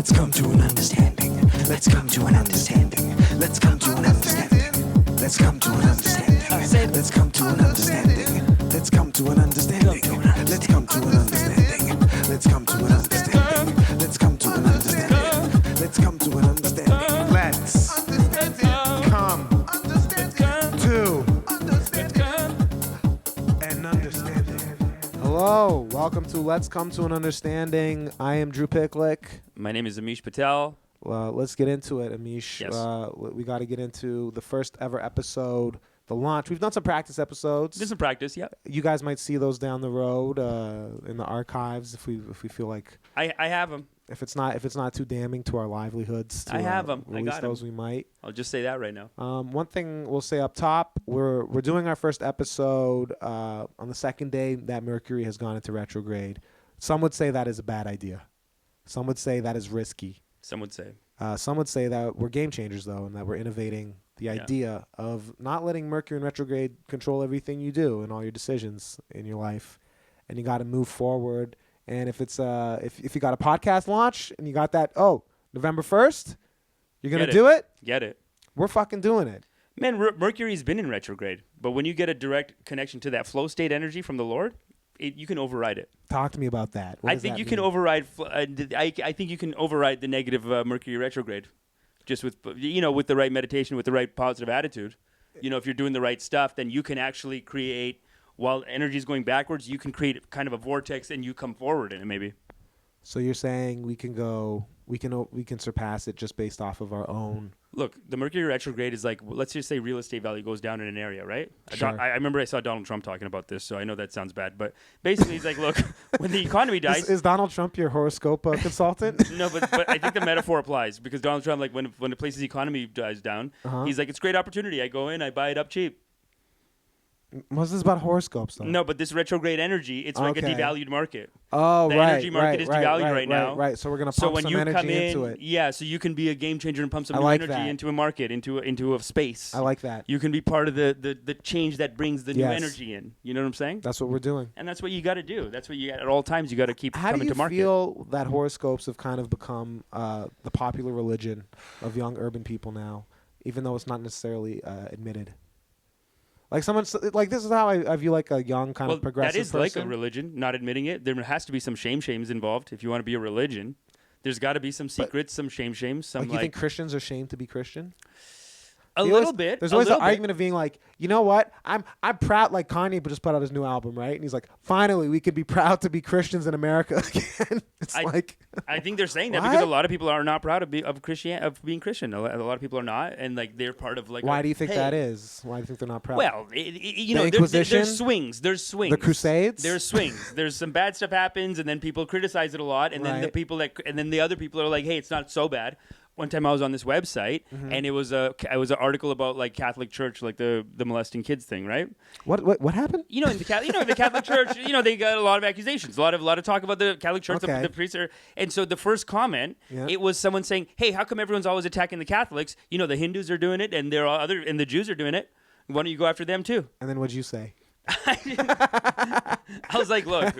Let's come to an understanding. Let's come to an understanding. Let's come to an understanding. Let's come to an understanding. Let's come to an understanding. Let's come to an understanding. Let's come to an understanding. Let's come to an understanding. Let's come to an understanding. Let's come to an understanding. Let's come to an understanding. Hello, welcome to Let's Come to an Understanding. I am Drew Picklyk. My name is Amish Patel. Let's get into it, Amish. Yes. We got to get into the first ever episode, the launch. We've done some practice episodes. Did some practice, yeah. You guys might see those down the road in the archives if we feel like. I have them. If it's not too damning to our livelihoods, to I have them. I release got those, 'em. we might. I'll just say that right now. One thing we'll say up top: we're doing our first episode on the second day that Mercury has gone into retrograde. Some would say that is a bad idea. Some would say that is risky. Some would say. Some would say that we're game changers, though, and that we're innovating the idea of not letting Mercury in retrograde control everything you do and all your decisions in your life, and you got to move forward. And if it's if you got a podcast launch and you got that November 1st, you're gonna do it. Get it. We're fucking doing it. Man, Mercury's been in retrograde, but when you get a direct connection to that flow state energy from the Lord, you can override it. Talk to me about that. I think you can override. I think you can override the negative Mercury retrograde, just with with the right meditation, with the right positive attitude. If you're doing the right stuff, then you can actually create. While energy is going backwards, you can create kind of a vortex, and you come forward in it. Maybe. So you're saying we can surpass it just based off of our own. Look, the Mercury retrograde is like, let's just say real estate value goes down in an area, right? Sure. I remember I saw Donald Trump talking about this, so I know that sounds bad. But basically, he's like, look, when the economy dies... Is Donald Trump your horoscope consultant? No, but I think the metaphor applies because Donald Trump, like when the place's economy dies down, he's like, it's a great opportunity. I go in, I buy it up cheap. What's this about horoscopes, though? No, but this retrograde energy, it's like a devalued market. Oh, the right. energy market is devalued right now. Right. So we're going to pump some energy into it. Yeah, so you can be a game changer and pump some new energy into a market, into a space. I like that. You can be part of the change that brings the new energy in. You know what I'm saying? That's what we're doing. And that's what you got to do. That's what you got at all times. You got to keep coming to market. How do you feel that horoscopes have kind of become the popular religion of young urban people now, even though it's not necessarily admitted? Like this is how I view like a young kind of progressive person. That is like a religion, not admitting it. There has to be some shames involved if you want to be a religion. There's got to be some secrets, some shames. Some you think Christians are shamed to be Christian? A little bit. There's always the argument of being like, you know what? I'm proud, like Kanye just put out his new album, right? And he's like, finally, we could be proud to be Christians in America again. I think they're saying that because a lot of people are not proud of being Christian. A lot of people are not, and like they're part of like. Why do you think that is? Why do you think they're not proud? Well, there's swings. There's swings. The Crusades. There's swings. There's some bad stuff happens, and then people criticize it a lot, and then the other people are like, hey, it's not so bad. One time I was on this website, and it was an article about like Catholic Church, like the molesting kids thing, right? What happened? In the Catholic Church, they got a lot of accusations, a lot of talk about the Catholic Church, okay. the priests are, and so the first comment, it was someone saying, "Hey, how come everyone's always attacking the Catholics? The Hindus are doing it, and and the Jews are doing it. Why don't you go after them too?" And then what'd you say? I was like, look,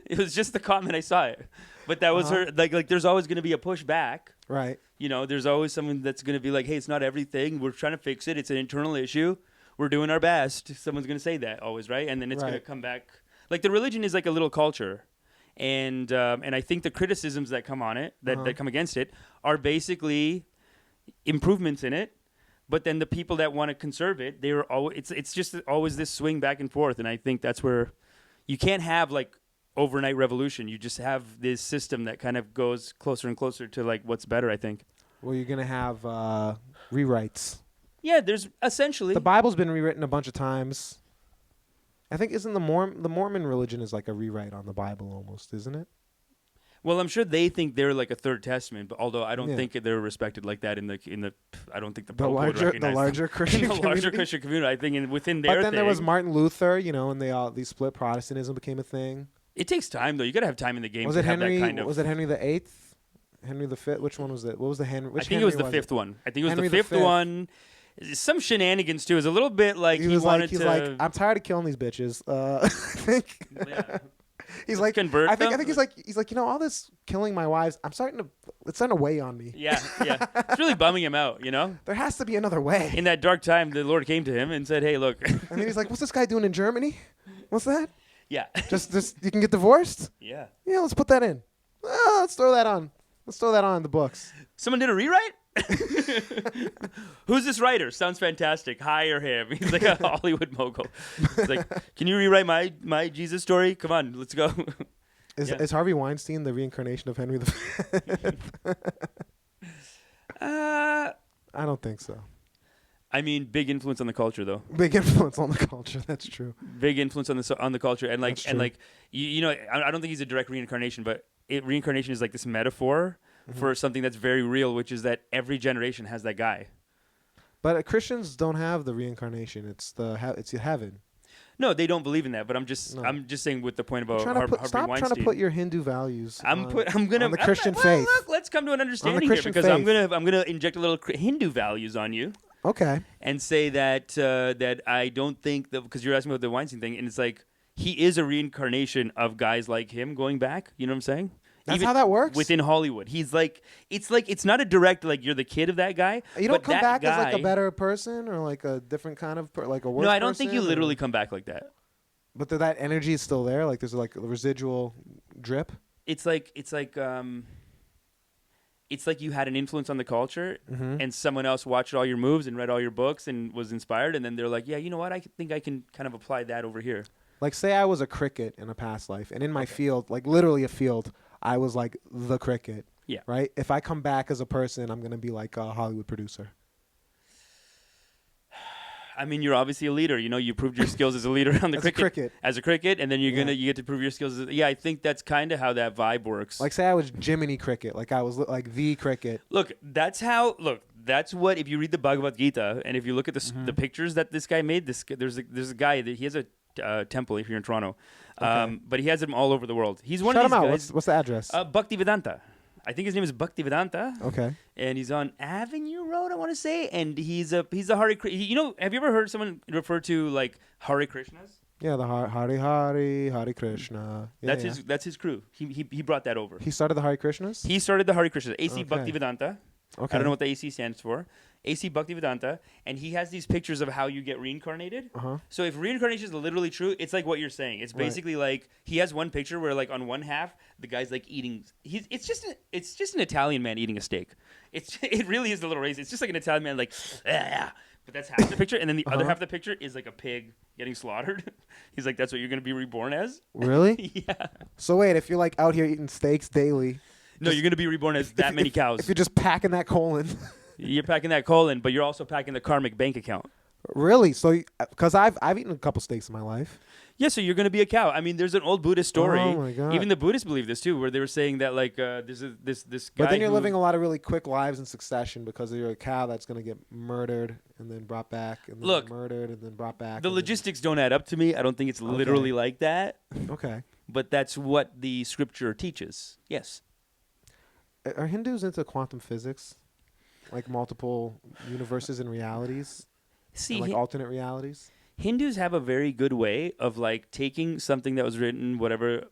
it was just the comment. I saw it, but that was her. Like, there's always going to be a pushback, right? There's always someone that's going to be like, hey, it's not everything. We're trying to fix it. It's an internal issue. We're doing our best. Someone's going to say that always, right? And then it's going to come back. Like the religion is like a little culture, and I think the criticisms that come on it, that come against it, are basically improvements in it. But then the people that want to conserve it, it's just always this swing back and forth. And I think that's where you can't have like overnight revolution. You just have this system that kind of goes closer and closer to like what's better, I think. Well, you're going to have rewrites. Yeah, there's essentially. The Bible's been rewritten a bunch of times. I think isn't the Mormon religion is like a rewrite on the Bible almost, isn't it? Well, I'm sure they think they're like a third testament, but although I don't think they're respected like that in the I don't think the Pope would recognize the larger Christian the larger Christian community. I think within their But then there was Martin Luther, and they split. Protestantism became a thing. It takes time though. You got to have time in the game. Was to it have Henry? That kind of, was it Henry the Eighth? Henry the Fifth? Which one was it? What was the Henry? I think it was the fifth one. I think it was the fifth one. Some shenanigans too. It was a little bit like he's like, I'm tired of killing these bitches. I think. Yeah. He's like, convert I think them. he's like, all this killing my wives, it's starting to weigh on me. Yeah. It's really bumming him out, There has to be another way. In that dark time, the Lord came to him and said, "Hey, look." And then he's like, what's this guy doing in Germany? What's that? Yeah. Just you can get divorced? Yeah. Yeah, let's put that in. Let's throw that on. Let's throw that on in the books. Someone did a rewrite? Who's this writer? Sounds fantastic. Hire him. He's like a Hollywood mogul. He's like, can you rewrite my Jesus story? Come on, let's go. Is Harvey Weinstein the reincarnation of Henry V? I don't think so. I mean, big influence on the culture, though. Big influence on the culture. That's true. Big influence on the culture, and like you know, I don't think he's a direct reincarnation, but reincarnation is like this metaphor for something that's very real, which is that every generation has that guy. But Christians don't have the reincarnation. It's heaven. No, they don't believe in that. But I'm just saying with the point about Harvey stop Weinstein. Trying to put your Hindu values. I'm gonna on the Christian faith. Look, let's come to an understanding here, because I'm gonna inject a little Hindu values on you. Okay. And say that that I don't think that, because you're asking about the Weinstein thing, and it's like he is a reincarnation of guys like him going back. You know what I'm saying? That's how that works? Within Hollywood. He's like it's not a direct, like, you're the kid of that guy. You don't come back as like a better person or like a different kind of, like a worse person? No, I don't think you literally come back like that. But that energy is still there? Like there's like a residual drip? It's like you had an influence on the culture, and someone else watched all your moves and read all your books and was inspired, and then they're like, yeah, you know what? I think I can kind of apply that over here. Like, say I was a cricket in a past life, and in my field, like literally a field, I was like the cricket. Yeah. Right? If I come back as a person, I'm going to be like a Hollywood producer. I mean, you're obviously a leader. You know, you proved your skills as a leader on the cricket. As a cricket, and then you get to prove your skills. I think that's kind of how that vibe works. Like, say I was Jiminy Cricket, like I was like the cricket. That's what, if you read the Bhagavad Gita, and if you look at the pictures that this guy made, there's a guy that he has a temple here in Toronto, but he has them all over the world. He's one of these guys. What's the address? Bhaktivedanta. I think his name is Bhaktivedanta. Okay. And he's on Avenue Road, I want to say. And he's a Hare Krishna. You know, have you ever heard someone refer to like Hare Krishnas? Yeah, the Hare Krishna. Yeah, that's his crew. He brought that over. He started the Hare Krishnas? He started the Hare Krishnas. AC Okay. Bhaktivedanta. Okay. I don't know what the AC stands for. AC Bhaktivedanta, and he has these pictures of how you get reincarnated. So if reincarnation is literally true, it's like what you're saying. It's basically like he has one picture where, like, on one half the guy's like eating. It's just an Italian man eating a steak. It really is the little race. It's just like an Italian man, like, but that's half the picture, and then the other half of the picture is like a pig getting slaughtered. He's like, that's what you're gonna be reborn as. Really? Yeah. So wait, if you're like out here eating steaks daily. No, you're gonna be reborn as that many cows. If you're just packing that colon. You're packing that colon, but you're also packing the karmic bank account. Really? So, because I've eaten a couple steaks in my life. Yeah, so you're going to be a cow. I mean, there's an old Buddhist story. Oh my God. Even the Buddhists believe this too, where they were saying that, like, there's this guy. But then you're living a lot of really quick lives in succession because you're a cow that's going to get murdered and then brought back, and then murdered and then brought back. The logistics don't add up to me. I don't think it's literally like that. Okay. But that's what the scripture teaches. Yes. Are Hindus into quantum physics? Like multiple universes and realities? See, and like alternate realities? Hindus have a very good way of, like, taking something that was written, whatever,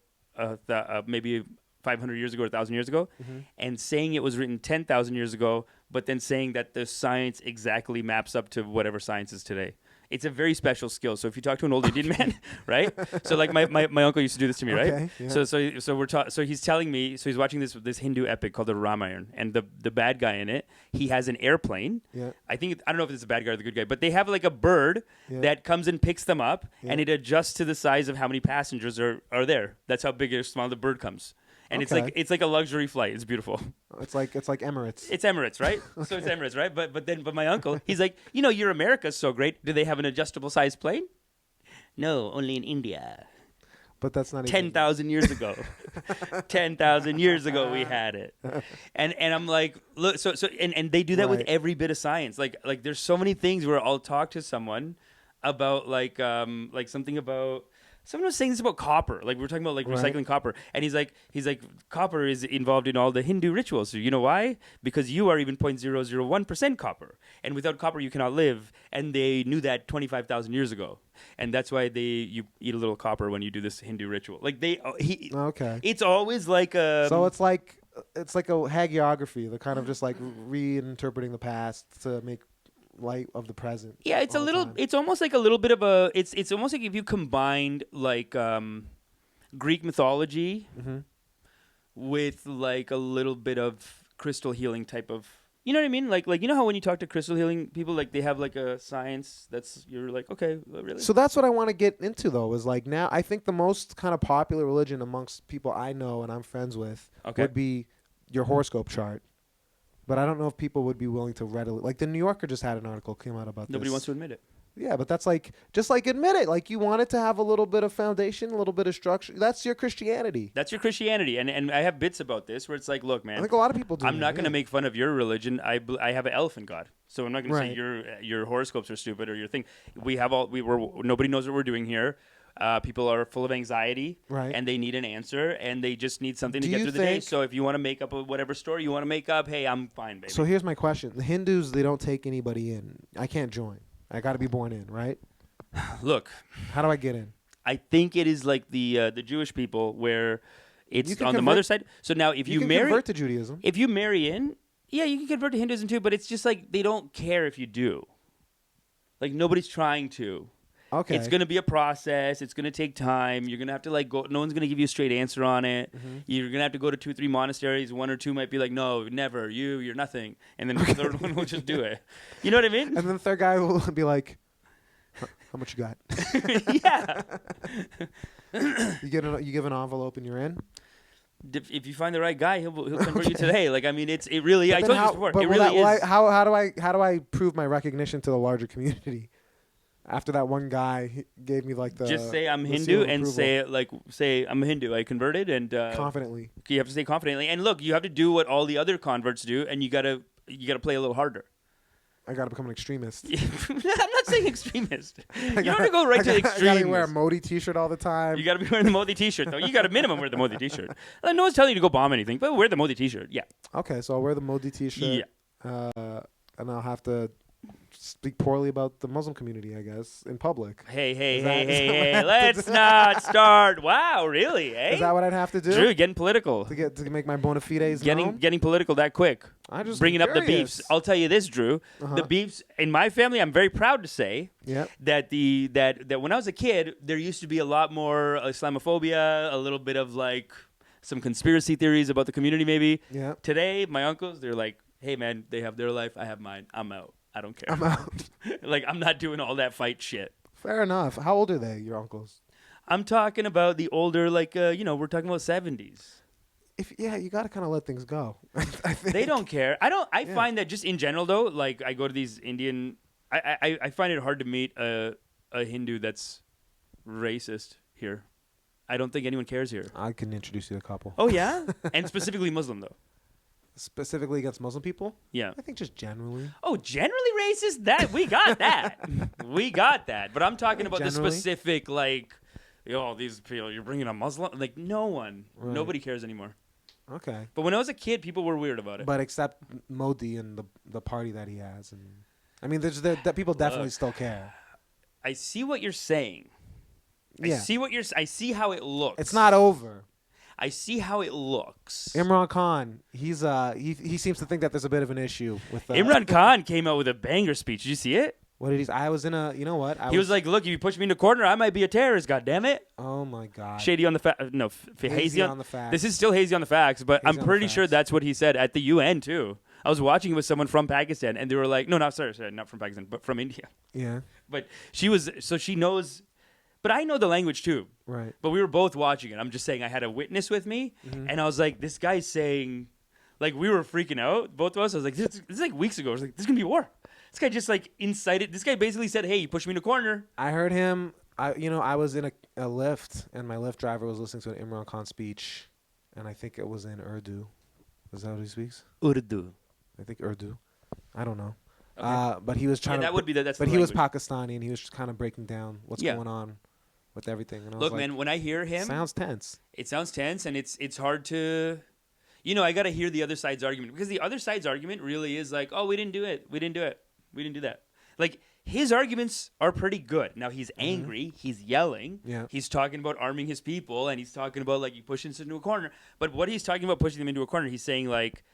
maybe 500 years ago or 1,000 years ago, and saying it was written 10,000 years ago, but then saying that the science exactly maps up to whatever science is today. It's a very special skill. So if you talk to an old Indian man, right? So like my uncle used to do this to me, right? Okay, yeah. So he's telling me, so he's watching this Hindu epic called the Ramayana, and the bad guy in it, he has an airplane. Yeah. I don't know if it's a bad guy or the good guy, but they have like a bird that comes and picks them up, and it adjusts to the size of how many passengers are there. That's how big or small the bird comes. And it's like a luxury flight. It's beautiful. It's like Emirates. It's Emirates, right? Okay. So it's Emirates, right? But my uncle, he's like, your America's so great. Do they have an adjustable size plane? No, only in India. But that's not 10,000 years ago. 10,000 years ago we had it. And I'm like, look, so and they do that with every bit of science. Like there's so many things where I'll talk to someone about like something about Someone was saying this about copper. Like we were talking about like Right. recycling copper, and he's like, copper is involved in all the Hindu rituals. So you know why? Because you are even 0.001% copper, and without copper you cannot live. And they knew that 25,000 years ago, and that's why you eat a little copper when you do this Hindu ritual. Like Okay. it's always like a. So it's like a hagiography. They're kind of just like reinterpreting the past to make light of the present. Yeah, it's a all the little. time. It's almost like a little bit of a. It's almost like if you combined like Greek mythology Mhm. with like a little bit of crystal healing type of. You know what I mean? Like you know how when you talk to crystal healing people, like they have like a science that's you're like, okay, really. So that's what I want to get into, though, is like now I think the most kind of popular religion amongst people I know and I'm friends with Okay. would be your horoscope chart. But I don't know if people would be willing to readily. Like the New Yorker just had an article came out about Nobody this. wants to admit it. Yeah, but that's like just like admit it. Like you want it to have a little bit of foundation, a little bit of structure. That's your Christianity. That's your Christianity, and I have bits about this where it's like, look, I man, think a lot of people do. I'm not going to yeah. make fun of your religion. I have an elephant god, so I'm not going to say Right. your horoscopes are stupid or your thing. Nobody knows what we're doing here. People are full of anxiety, Right. and they need an answer, and they just need something to Do get you through the day. think- So if you want to make up whatever story you want to make up, hey, I'm fine, baby. So here's my question: the Hindus, they don't take anybody in. I can't join. I got to be born in, right? Look, How do I get in? I think it is like the Jewish people where You it's can on the convert- mother's side. So now if you can marry, convert to Judaism. if you marry in, yeah, you can convert to Hinduism too, but it's just like they don't care if you do. Like nobody's trying to. Okay. It's going to be a process. It's going to take time. You're going to have to like go. No one's going to give you a straight answer on it. Mm-hmm. You're going to have to go to 2-3 monasteries. 1 or 2 might be like, no, never. You're nothing. And then the third one will just do it. You know what I mean? And then the third guy will be like, "How much you got?" Yeah. You give an envelope and you're in. If you find the right guy, he'll convert you today. Like I mean, it really. I But told then you this before. but It will really that- is. how do I prove my recognition to the larger community? After that one guy gave me like the Just say I'm the Hindu seal of and approval. say I'm a Hindu. I converted and confidently. you have to say confidently. And look, you have to do what all the other converts do, and you gotta play a little harder. I got to become an extremist. I'm not saying extremist. You don't have to go right to I gotta extreme. wear a Modi T-shirt all the time. You got to be wearing the Modi T-shirt, though. You got to minimum wear the Modi T-shirt. No one's telling you to go bomb anything, but wear the Modi T-shirt. Yeah. Okay, so I'll wear the Modi T-shirt. And I'll have to speak poorly about the Muslim community, I guess, in public. Hey, Is that what I hey! have to Let's do? not start. Wow, really? Eh? Is that what I'd have to do Drew, getting political. to make my bona fides known? Getting political that quick. I just Bringing up the beefs. I'll tell you this, Drew. Uh-huh. The beefs in my family. I'm very proud to say Yep. that that when I was a kid, there used to be a lot more Islamophobia, a little bit of like some conspiracy theories about the community. Maybe Yeah. today, my uncles, they're like, "Hey, man, they have their life. I have mine. I'm out. I don't care. I'm out. Like I'm not doing all that fight shit." Fair enough. How old are they, your uncles? I'm talking about the older, like we're talking about 70s. You got to kind of let things go. I think. They don't care. I Yeah. find that just in general though, like I go to these Indian. I find it hard to meet a Hindu that's racist here. I don't think anyone cares here. I can introduce you to a couple. Oh yeah, and specifically Muslim though. Specifically against Muslim people? Yeah. I think just generally. Oh, generally racist. That we got that. We got that. But I'm talking about the Generally? specific like, these people. You're bringing a Muslim. Like no one. Right. Nobody cares anymore. Okay. But when I was a kid, people were weird about it. But except Modi and the party that he has, and I mean, that people definitely Look. still care. I see what you're saying. Yeah. I see how it looks. It's not over. I see how it looks. Imran Khan, he's he seems to think that there's a bit of an issue with Imran Khan came out with a banger speech. Did you see it? What did he? I was in a. You know what? He was like, "Look, if you push me in the corner, I might be a terrorist. God damn it!" "Oh my god." Shady on the hazy on the facts. This is still hazy on the facts, but Hazy I'm on the pretty sure facts. that's what he said at the UN too. I was watching it with someone from Pakistan, and they were like, "No, sorry, not from Pakistan, but from India." Yeah. But she knows. But I know the language too. Right. But we were both watching it. I'm just saying I had a witness with me, and I was like, this guy's saying, like, we were freaking out, both of us. I was like, this is like weeks ago. I was like, there's going to be war. This guy just like incited. This guy basically said, hey, you pushed me in a corner. I heard him. I was in a Lyft, and my Lyft driver was listening to an Imran Khan speech, and I think it was in Urdu. Is that what he speaks? Urdu. I think Urdu. I don't know. Okay. But he was trying to. That would be that's But the he was language. Pakistani, and he was kind of breaking down what's Yeah. going on with everything. And I was Look, like, man, when I hear him, sounds tense. it sounds tense, and it's hard to, I got to hear the other side's argument, because the other side's argument really is like, oh, we didn't do it, we didn't do that. Like, his arguments are pretty good. Now, he's angry, he's yelling, he's talking about arming his people, and he's talking about like you pushing us into a corner. But what he's talking about pushing them into a corner, he's saying like,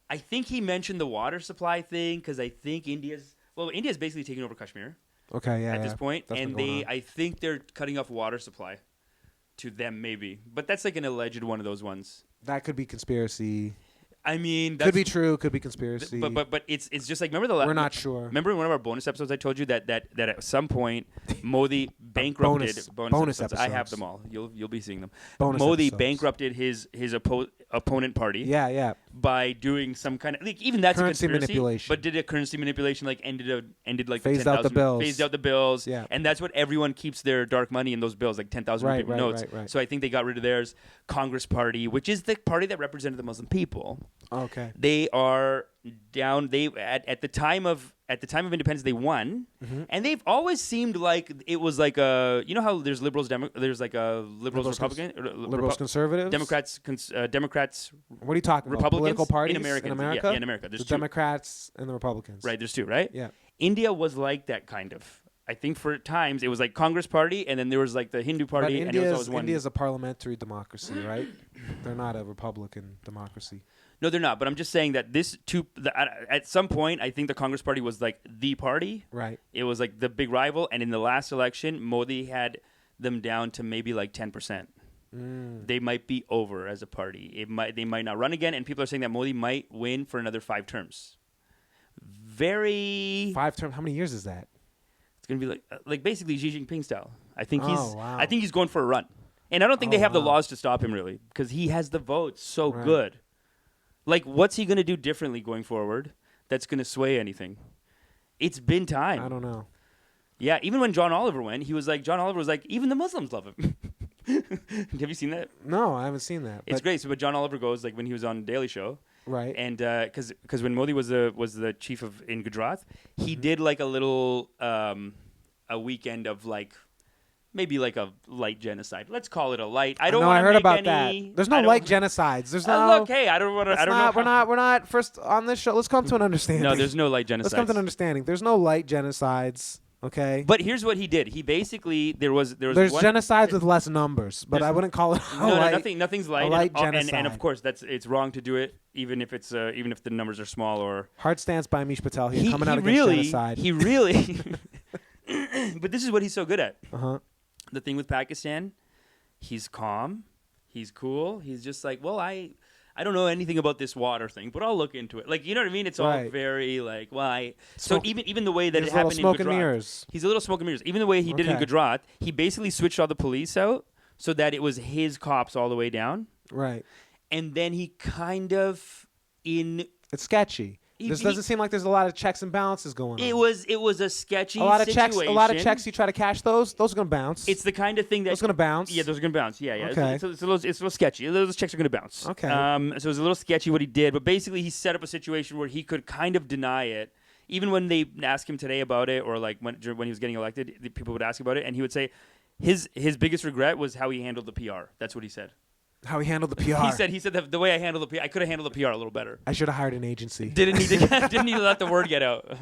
I think he mentioned the water supply thing, because I think India's basically taking over Kashmir. Okay, yeah. At this point, That's and I think they're cutting off water supply to them, maybe. But that's like an alleged one of those ones. That could be conspiracy. I mean, Could be true. Could be conspiracy. But it's just like, remember the last. We're not sure. Remember in one of our bonus episodes, I told you that at some point Modi bankrupted bonus episodes. I have them all. You'll be seeing them. Bonus Modi episodes. bankrupted his opponent party. Yeah. By doing some kind of, like, even that's Currency a conspiracy, manipulation. but did a currency manipulation, like ended like Phased out the 10,000 bills. phased out the bills. Yeah. And that's what everyone keeps their dark money in, those bills, like 10,000 Right, notes. right. So I think they got rid of theirs. Congress Party, which is the party that represented the Muslim people. Okay. They are down. They at the time of independence, they won, and they've always seemed like it was like a, how there's liberals, there's like a liberals, Republican, liberals, conservatives, Democrats. What are you talking about? Republicans Political parties in America. Yeah, in America, there's the two. Democrats and the Republicans. Right, there's two. Right. Yeah. India was like that kind of. I think for times it was like Congress Party, and then there was like the Hindu Party, But and it was always one. India's a parliamentary democracy, right? They're not a Republican democracy. No, they're not. But I'm just saying that at some point, I think the Congress Party was like the party. Right. It was like the big rival. And in the last election, Modi had them down to maybe like 10%. They might be over as a party. They might not run again. And people are saying that Modi might win for another 5 terms. 5 terms? How many years is that? It's going to be like basically Xi Jinping style. I think wow. I think he's going for a run. And I don't think they have the laws to stop him, really, because he has the votes so good. Like, what's he going to do differently going forward that's going to sway anything? It's been time. I don't know. Yeah, even when John Oliver went, John Oliver was like, even the Muslims love him. Have you seen that? No, I haven't seen that. It's great. So, but John Oliver goes, like, when he was on Daily Show. Right. And because when Modi was the chief in Gujarat, he did like a little a weekend of like maybe like a light genocide. Let's call it a light. I don't. I heard about any, that. There's no light genocides. There's no. Look, hey, I don't want to. I don't know. We're not first on this show. Let's come to an understanding. No, there's no light genocides. Let's come to an understanding. There's no light genocides. Okay. But here's what he did. He basically there's genocides with less numbers, but I wouldn't call it nothing's light. A light genocide. And of course it's wrong to do it even if the numbers are small or. Hard stance by Amish Patel here, coming out against genocide. He really. But this is what he's so good at. The thing with Pakistan, he's calm, he's cool. He's just like, well, I don't know anything about this water thing, but I'll look into it. Like, you know what I mean? It's all very like, so even the way that it happened in Gujarat, he's a little smoke and mirrors. Even the way he did it in Gujarat, he basically switched all the police out so that it was his cops all the way down. Right. And then he kind of it's sketchy. This doesn't seem like there's a lot of checks and balances going on. It was a sketchy situation. A lot of checks. You try to cash those are gonna bounce. It's the kind of thing those are gonna bounce. Yeah, those are gonna bounce. Yeah. Okay. It's a little sketchy. Those checks are gonna bounce. Okay. So it was a little sketchy what he did, but basically he set up a situation where he could kind of deny it. Even when they asked him today about it, or like when he was getting elected, people would ask about it, and he would say his biggest regret was how he handled the PR. That's what he said. How he handled the PR. He said that the way I handled the PR, I could have handled the PR a little better. I should have hired an agency. Didn't need to let the word get out.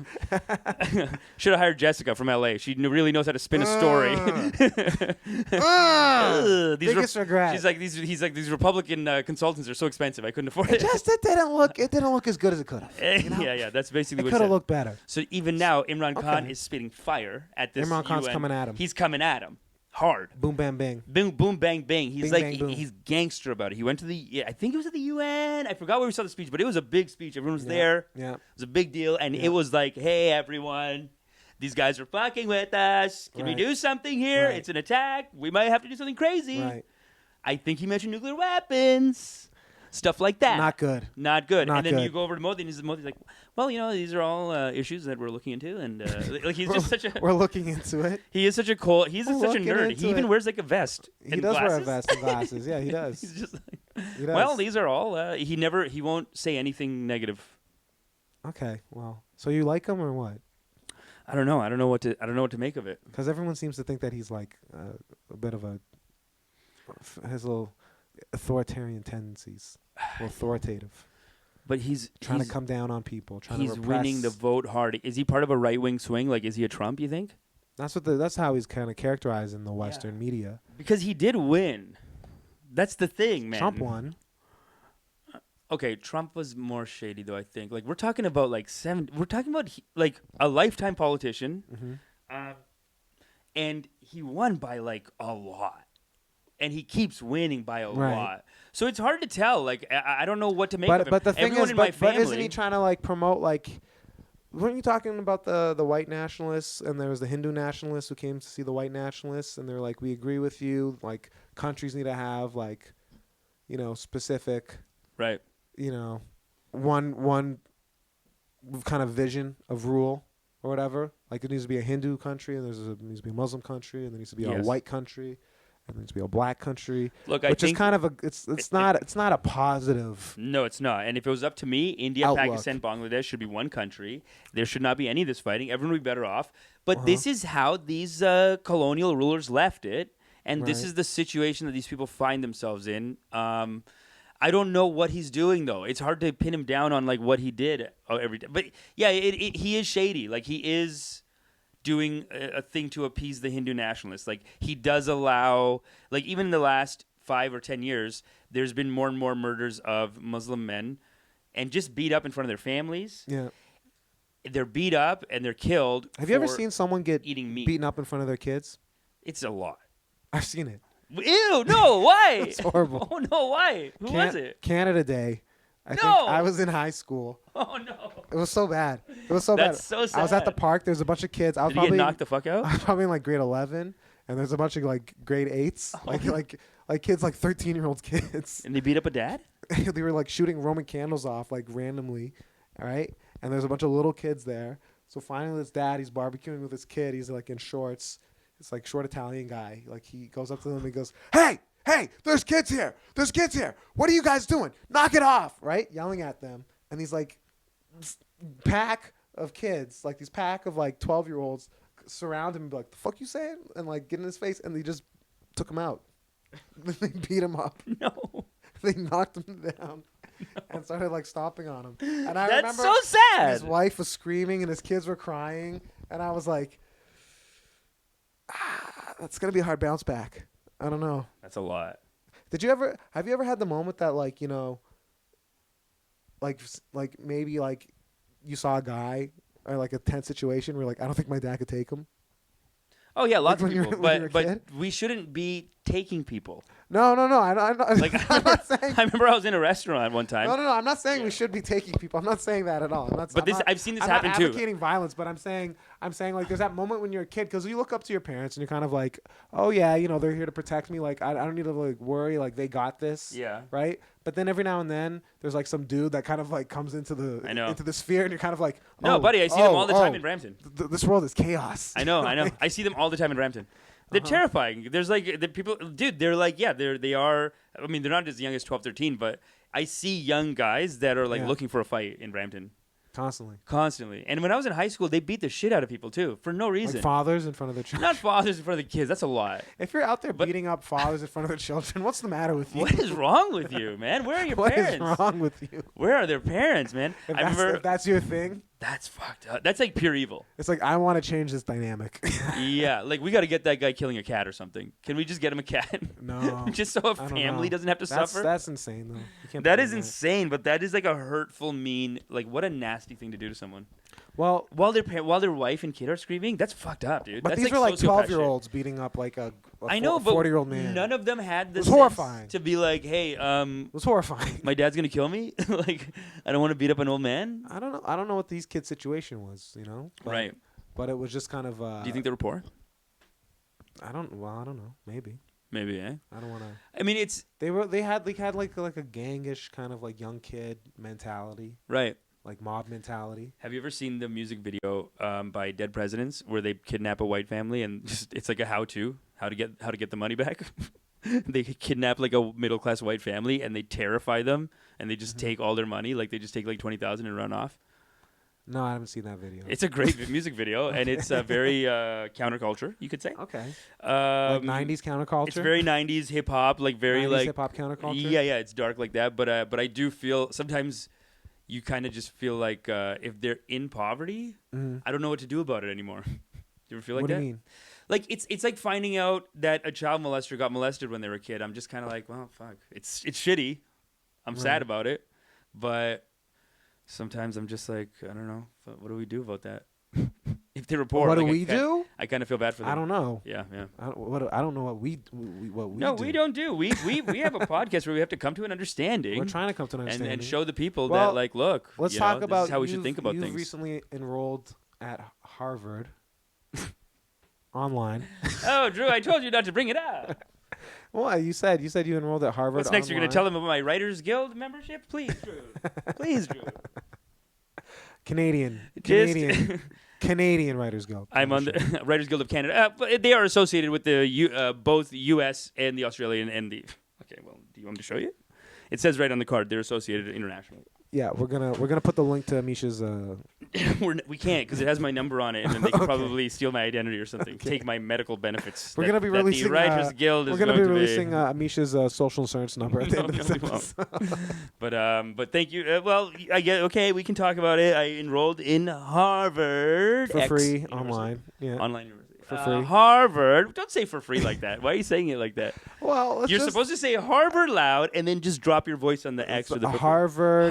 Should have hired Jessica from LA. She really knows how to spin a story. Biggest regret. She's like these Republican consultants are so expensive. I couldn't afford it. It didn't look as good as it could have. Yeah. That's basically what it could have looked better. So even now, Imran Khan is spitting fire at this. Imran Khan's UN. coming at him. He's coming at him. Hard. Boom, bam, bang. Boom, boom, bang, bang. He's bing, bang, boom. He's gangster about it. He went to I think it was at the UN. I forgot where we saw the speech, but it was a big speech. Everyone was there. Yeah. It was a big deal. And it was like, hey, everyone, these guys are fucking with us. Can we do something here? Right. It's an attack. We might have to do something crazy. Right. I think he mentioned nuclear weapons. Stuff like that. Not good. And then you go over to Modi, and Modi's like, well, these are all issues that we're looking into. And like he's just such a... We're looking into it. He is such a cool... He's such a nerd. He even wears like a vest. He does wear a vest and glasses. Yeah, he does. He's just like... He does. Well, these are all... He won't say anything negative. Okay, well. So you like him or what? I don't know. I don't know what to make of it. Because everyone seems to think that he's like a bit of his little authoritarian tendencies, authoritative. But he's trying to come down on people. He's winning the vote hard. Is he part of a right wing swing? Like, is he a Trump? You think? That's how he's kind of characterized in the Western media. Because he did win. That's the thing, man. Trump won. Okay, Trump was more shady though. I think. Like, we're talking about like We're talking about like a lifetime politician, and he won by like a lot. And he keeps winning by a lot. So it's hard to tell. Like, I don't know what to make of it. But the thing is, but isn't he trying to like promote like? Weren't you talking about the white nationalists, and there was the Hindu nationalists who came to see the white nationalists, and they're like, we agree with you. Like, countries need to have like, specific, right? One kind of vision of rule or whatever. Like, there needs to be a Hindu country, and there needs to be a Muslim country, and there needs to be a white country. And there needs to be a black country, which is kind of it's not a positive. No, it's not. And if it was up to me, India, Pakistan, Bangladesh should be one country. There should not be any of this fighting. Everyone would be better off. But this is how these colonial rulers left it, and this is the situation that these people find themselves in. I don't know what he's doing though. It's hard to pin him down on like what he did every day. But yeah, he is shady. Like, he is doing a thing to appease the Hindu nationalists. Like, he does allow, like, even in the last 5 or 10 years, there's been more and more murders of Muslim men and just beat up in front of their families. Yeah. They're beat up and they're killed. Have you ever seen someone get beaten up in front of their kids? It's a lot. I've seen it. Ew, no, why? It's horrible. Oh, no, why? Who was it? Canada Day. I think I was in high school. Oh, no. It was so bad. That's so sad. I was at the park. There was a bunch of kids. Did you get knocked the fuck out? I was probably in like grade 11, and there's a bunch of like grade 8s, like kids, like 13-year-old kids. And they beat up a dad? They were like shooting Roman candles off like randomly, all right? And there's a bunch of little kids there. So finally this dad, he's barbecuing with his kid. He's like in shorts. It's like short Italian guy. Like, he goes up to them and he goes, Hey, there's kids here. What are you guys doing? Knock it off, right? Yelling at them. And these like pack of kids, like these pack of like 12-year-olds surround him and be like, the fuck you saying? And like get in his face, and they just took him out. They beat him up. No. They knocked him down and started like stomping on him. And I That's remember so sad. His wife was screaming and his kids were crying. And I was like, that's going to be a hard bounce back. I don't know. That's a lot. Have you ever had the moment that like, like maybe like you saw a guy or like a tense situation where like, I don't think my dad could take him? Oh yeah, lots of people. But kid? We shouldn't be taking people. No. I'm not saying. I remember I was in a restaurant one time. No. I'm not saying we should be taking people. I'm not saying that at all. I've seen this happen too. I'm not too. advocating violence, but I'm saying like there's that moment when you're a kid, because you look up to your parents and you're kind of like, oh yeah, they're here to protect me. Like, I don't need to like worry. Like, they got this. Yeah. Right. But then every now and then there's like some dude that kind of like comes into the sphere, and you're kind of like, no, buddy, I see them all the time in Brampton. This world is chaos. I know. I see them all the time in Brampton. They're terrifying. There's like the people, dude. They're like, yeah, they are. I mean, they're not as young as 12, 13, but I see young guys that are like looking for a fight in Brampton. Constantly. And when I was in high school, they beat the shit out of people too, for no reason. Like fathers in front of their children. Not fathers in front of the kids. That's a lot. If you're out there beating up fathers in front of their children, what's the matter with you? What is wrong with you, man? Where are your parents? What is wrong with you? Where are their parents, man? If that's your thing, that's fucked up. That's like pure evil. It's like, I want to change this dynamic. Yeah, like we got to get that guy killing a cat or something. Can we just get him a cat? No. Just so a family doesn't have to suffer? That's insane, though. That is insane, but that is like a hurtful, mean, like what a nasty thing to do to someone. Well, while their wife and kid are screaming, that's fucked up, dude. But that's these were like 12-year-olds beating up like a 40-year-old man. None of them had the sense to be like, hey, it was horrifying. My dad's gonna kill me. Like, I don't want to beat up an old man. I don't know what these kids' situation was, right? But it was just kind of. Do you think they were poor? I don't know. Maybe, eh? I don't want to. I mean, they had like a gangish kind of like young kid mentality, right? Like mob mentality. Have you ever seen the music video by Dead Presidents where they kidnap a white family and it's like a how to get the money back? They kidnap like a middle class white family and they terrify them and they just take all their money. Like, they just take like $20,000 and run off. No, I haven't seen that video. It's a great music video, and it's very counterculture, you could say. Okay. Like 90s counterculture? It's very 90s hip-hop, like very 90s like... hip-hop counterculture? Yeah, it's dark like that, but I do feel... Sometimes you kind of just feel like if they're in poverty, I don't know what to do about it anymore. You ever feel like that? What do you mean? Like, it's like finding out that a child molester got molested when they were a kid. I'm just kind of like, well, fuck. It's shitty. I'm sad about it, but... Sometimes I'm just like, I don't know. What do we do about that? If they report, what do like, we do? I kind of feel bad for them. I don't know. Yeah. I don't know what we No, do. we don't do. We have a podcast where we have to come to an understanding. We're trying to come to an understanding and show the people Well, that, like, look. Let's talk about this is how we should think about you've things. recently enrolled at Harvard online. Oh, Drew, I told you not to bring it up. Well, you said you enrolled at Harvard. What's next? Online. You're going to tell them about my Writers Guild membership? Please, Drew. Please, Drew. Canadian Writers Guild. I'm on the Writers Guild of Canada. But they are associated with the both the U.S. and the Australian and the. Okay, well, do you want me to show you? It says right on the card they're associated internationally. Yeah, we're gonna put the link to Amish's. We can't because it has my number on it, and then they could Okay. probably steal my identity or something, take my medical benefits. We're gonna be releasing. The Writers Guild we're is gonna going be to releasing Amish's social insurance number at the end of this No, we won't. episode. But thank you. Well, I get okay. We can talk about it. I enrolled in Harvard For free University. online. Yeah. Online university. For free. Harvard. Don't say for free like that. Why are you saying it like that? Well, You're supposed to say Harvard loud and then just drop your voice on the X or the Harvard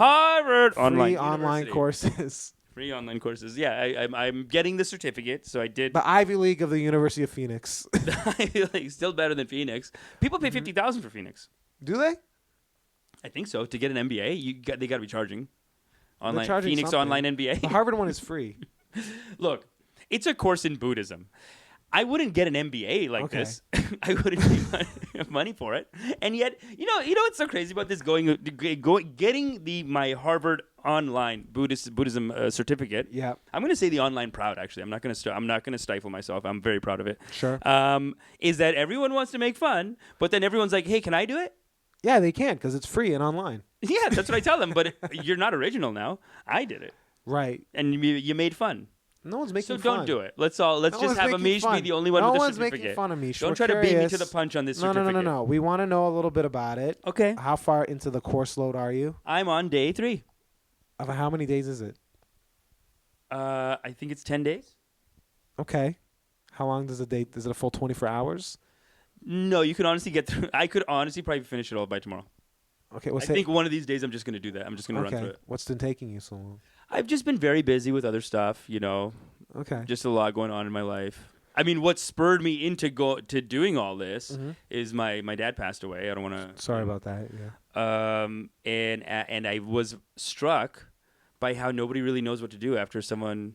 free online university. courses. Free online courses. Yeah, I'm getting the certificate, so I did. The Ivy League of the University of Phoenix. Like, still better than Phoenix. People pay $50,000 for Phoenix. Do they? I think so. To get an MBA, they got to be charging. Online charging Phoenix something. Online MBA. The Harvard one is free. Look, it's a course in Buddhism. I wouldn't get an MBA like Okay. this. I wouldn't pay money for it. And yet, you know what's so crazy about this? Getting my Harvard online Buddhism certificate. Yeah. I'm going to say the online proud. Actually, I'm not going to stifle myself. I'm very proud of it. Sure. Is that everyone wants to make fun, but then everyone's like, "Hey, can I do it?" Yeah, they can because it's free and online. Yeah, that's what I tell them. But you're not original now. I did it, Right. and you made fun. No one's making So fun. don't do it. Let's just one's have making Amish fun. be the only one No with the one's certificate. making fun of Amish. Don't We're try to beat me curious. to the punch on this No. certificate. We want to know a little bit about it. Okay. How far into the course load are you? I'm on day 3. Of how many days is it? I think it's 10 days. Okay. How long does it take? Is it a full 24 hours? No, you can honestly get through. I could honestly probably finish it all by tomorrow. Okay. I think one of these days I'm just going to do that. I'm just going to run through it. What's been taking you so long? I've just been very busy with other stuff, Okay. just a lot going on in my life. I mean, what spurred me into doing all this is my dad passed away. I don't want to. Sorry about that. Yeah. And I was struck by how nobody really knows what to do after someone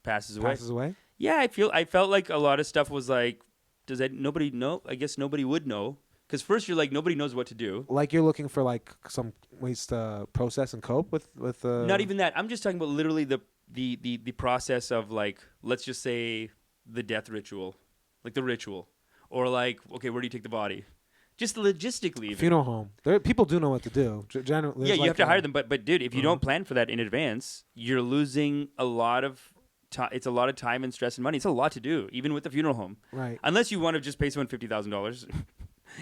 passes away. Passes away? Yeah, I felt like a lot of stuff was like, nobody know? I guess nobody would know. Because first you're like, nobody knows what to do. Like you're looking for like some ways to process and cope with Not even that. I'm just talking about literally the process of like, let's just say the death ritual, like the ritual, or like, okay, where do you take the body? Just logistically. Even. funeral home. People do know what to do. Generally, Yeah, you have to hire them, but dude, if you don't plan for that in advance, you're losing a lot of time. It's a lot of time and stress and money. It's a lot to do, even with the funeral home. Right. Unless you want to just pay someone $50,000, and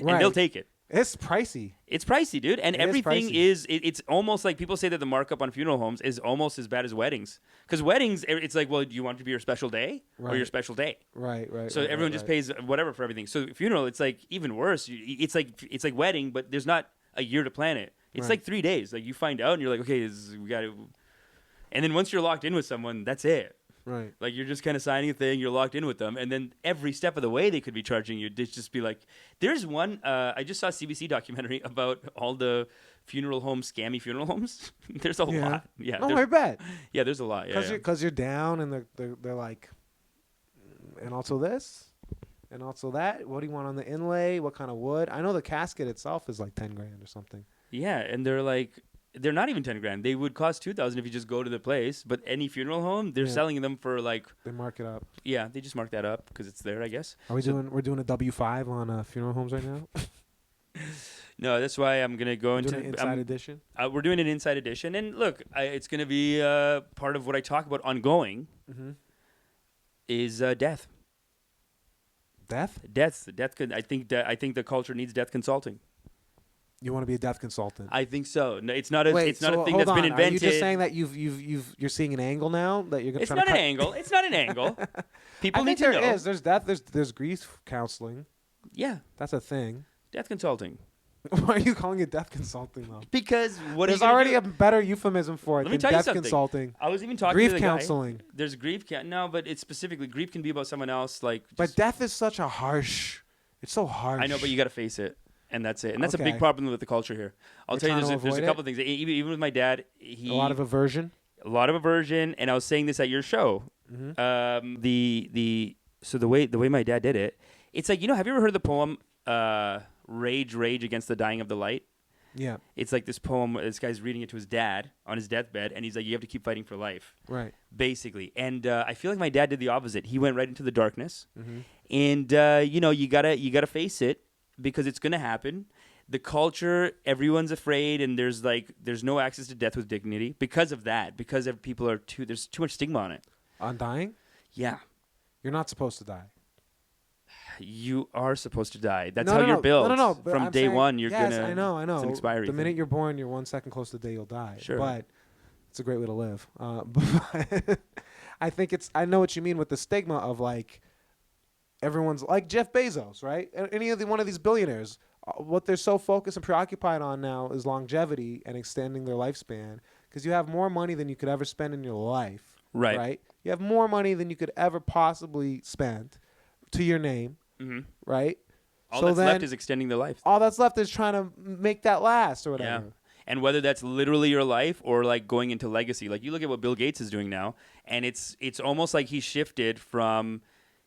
Right. they'll take it. It's pricey. It's pricey, dude, and It is everything pricey. it's almost like people say that the markup on funeral homes is almost as bad as weddings. Because weddings, it's like, well, do you want it to be your special day or Right. your special day? Right. So everyone just pays whatever for everything. So funeral, it's like even worse. It's like wedding, but there's not a year to plan it. It's Right. like 3 days. Like you find out and you're like, okay, we got to. And then once you're locked in with someone, that's it. Right. Like you're just kind of signing a thing, you're locked in with them, and then every step of the way they could be charging you. They just be like, there's one. I just saw a CBC documentary about all the funeral homes, scammy funeral homes. There's a lot. Yeah. Oh, I bet. Yeah, there's a lot. Yeah. Because you're down and they're like, and also this, and also that. What do you want on the inlay? What kind of wood? I know the casket itself is like $10,000 or something. Yeah, and they're like, they're not even $10,000. They would cost $2,000 if you just go to the place. But any funeral home, they're selling them for like. They mark it up. Yeah, they just mark that up because it's there, I guess. We're doing a W5 on funeral homes right now. No, that's why I'm gonna go into Doing an inside edition. We're doing an inside edition, and look, it's gonna be part of what I talk about ongoing. Is death. Death? Death. I think the culture needs death consulting. You want to be a death consultant? I think so. No, it's not a Wait, it's not so a thing hold that's been on. invented. Are you just saying that you're seeing an angle now that you're It's trying not to an cut? angle. It's not an angle. People I need think to know. there is. There's death. There's grief counseling. Yeah, That's a thing. death consulting. Why are you calling it death consulting though? Because what There's are you already gonna do? a better euphemism for it Let me than tell you death something. consulting. I was even talking Grief to the guy. counseling. There's grief. No, but it's specifically grief can be about someone else. Like, But just- death is such a harsh. It's so harsh. I know, but you got to face it, and that's it. And that's a big Okay. problem with the culture here. I'll You're tell you, trying to there's a avoid couple things. Even with my dad, a lot of aversion. a lot of aversion, and I was saying this at your show. So the way my dad did it, it's like, have you ever heard the poem "Rage, Rage Against the Dying of the Light"? Yeah. It's like this poem. This guy's reading it to his dad on his deathbed, and he's like, "You have to keep fighting for life." Right. Basically, and I feel like my dad did the opposite. He went right into the darkness, Mm-hmm. and you gotta face it because it's gonna happen. The culture, everyone's afraid, and there's no access to death with dignity because of that. Because people are there's too much stigma on it. On dying, Yeah, you're not supposed to die. you are supposed to die. That's No, how no, you're no. built. No. But From I'm day saying- one, you're yes, gonna. I know. It's an expiry. The minute thing. you're born, you're 1 second close to the day you'll die. Sure. But it's a great way to live. But I think I know what you mean with the stigma of like everyone's like Jeff Bezos, right? Any of one of these billionaires, what they're so focused and preoccupied on now is longevity and extending their lifespan because you have more money than you could ever spend in your life. Right. Right. You have more money than you could ever possibly spend to your name. Mm-hmm. Right. All So that's then- left is extending their life. All that's left is trying to make that last or whatever. Yeah. And whether that's literally your life or like going into legacy. Like you look at what Bill Gates is doing now, and it's almost like he shifted from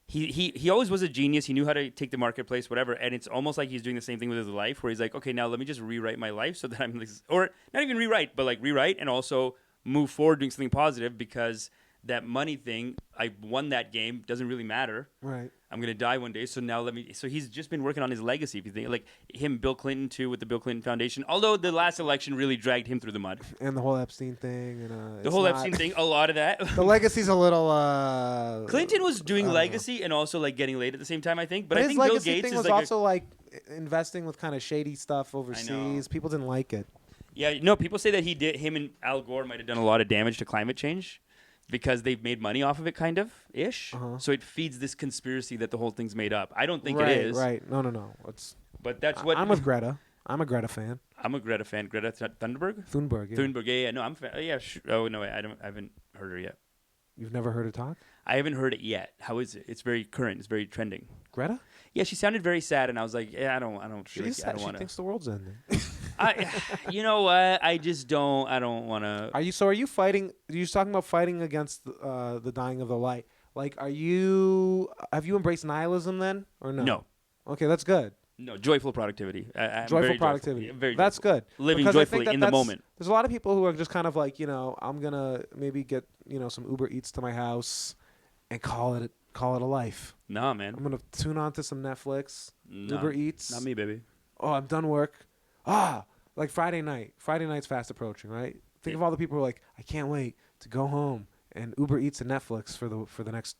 he always was a genius. He knew how to take the marketplace, whatever. And it's almost like he's doing the same thing with his life, where he's like, okay, now let me just rewrite my life so that I'm like, or not even rewrite, but like rewrite and also move forward doing something positive because that money thing, I won that game, doesn't really matter. Right. I'm gonna die one day, so now so he's just been working on his legacy. If you think like him, Bill Clinton too, with the Bill Clinton Foundation. Although the last election really dragged him through the mud. And the whole Epstein thing and The whole Epstein thing, a lot of that. The legacy's a little Clinton was doing I don't legacy and also like getting laid at the same time, I think. But I his think Bill legacy Gates thing is was like also like investing with kind of shady stuff overseas. People didn't like it. yeah, no. People say that him and Al Gore might have done a lot of damage to climate change because they've made money off of it, kind of ish. Uh-huh. So it feeds this conspiracy that the whole thing's made up. I don't think right, it is. Right. No. It's But that's what I'm with Greta. I'm a Greta fan. I'm a Greta fan. Greta Thunberg. Thunberg. Yeah. Thunberg, yeah, no, I'm oh no, wait, I haven't heard her yet. You've never heard her talk? I haven't heard it yet. How is it? It's very current. It's very trending. Greta? Yeah, she sounded very sad, and I was like, yeah, I don't feel like, I don't She want to. thinks the world's ending. You know what? I just don't. I don't want to. Are you fighting? You're talking about fighting against the dying of the light. Like, have you embraced nihilism then, or no? No, Okay, that's good. no, joyful productivity. I'm Joyful very productivity. Joyful. Very That's joyful. good. Living Because I joyfully think in the that's- moment. There's a lot of people who are just kind of like, I'm gonna maybe get some Uber Eats to my house and call it a life. Nah, man. I'm gonna tune on to some Netflix, No, Uber Eats. Not me, baby. Oh, I'm done work. Like Friday night. Friday night's fast approaching, right? Think of all the people who are like, I can't wait to go home and Uber Eats and Netflix for the next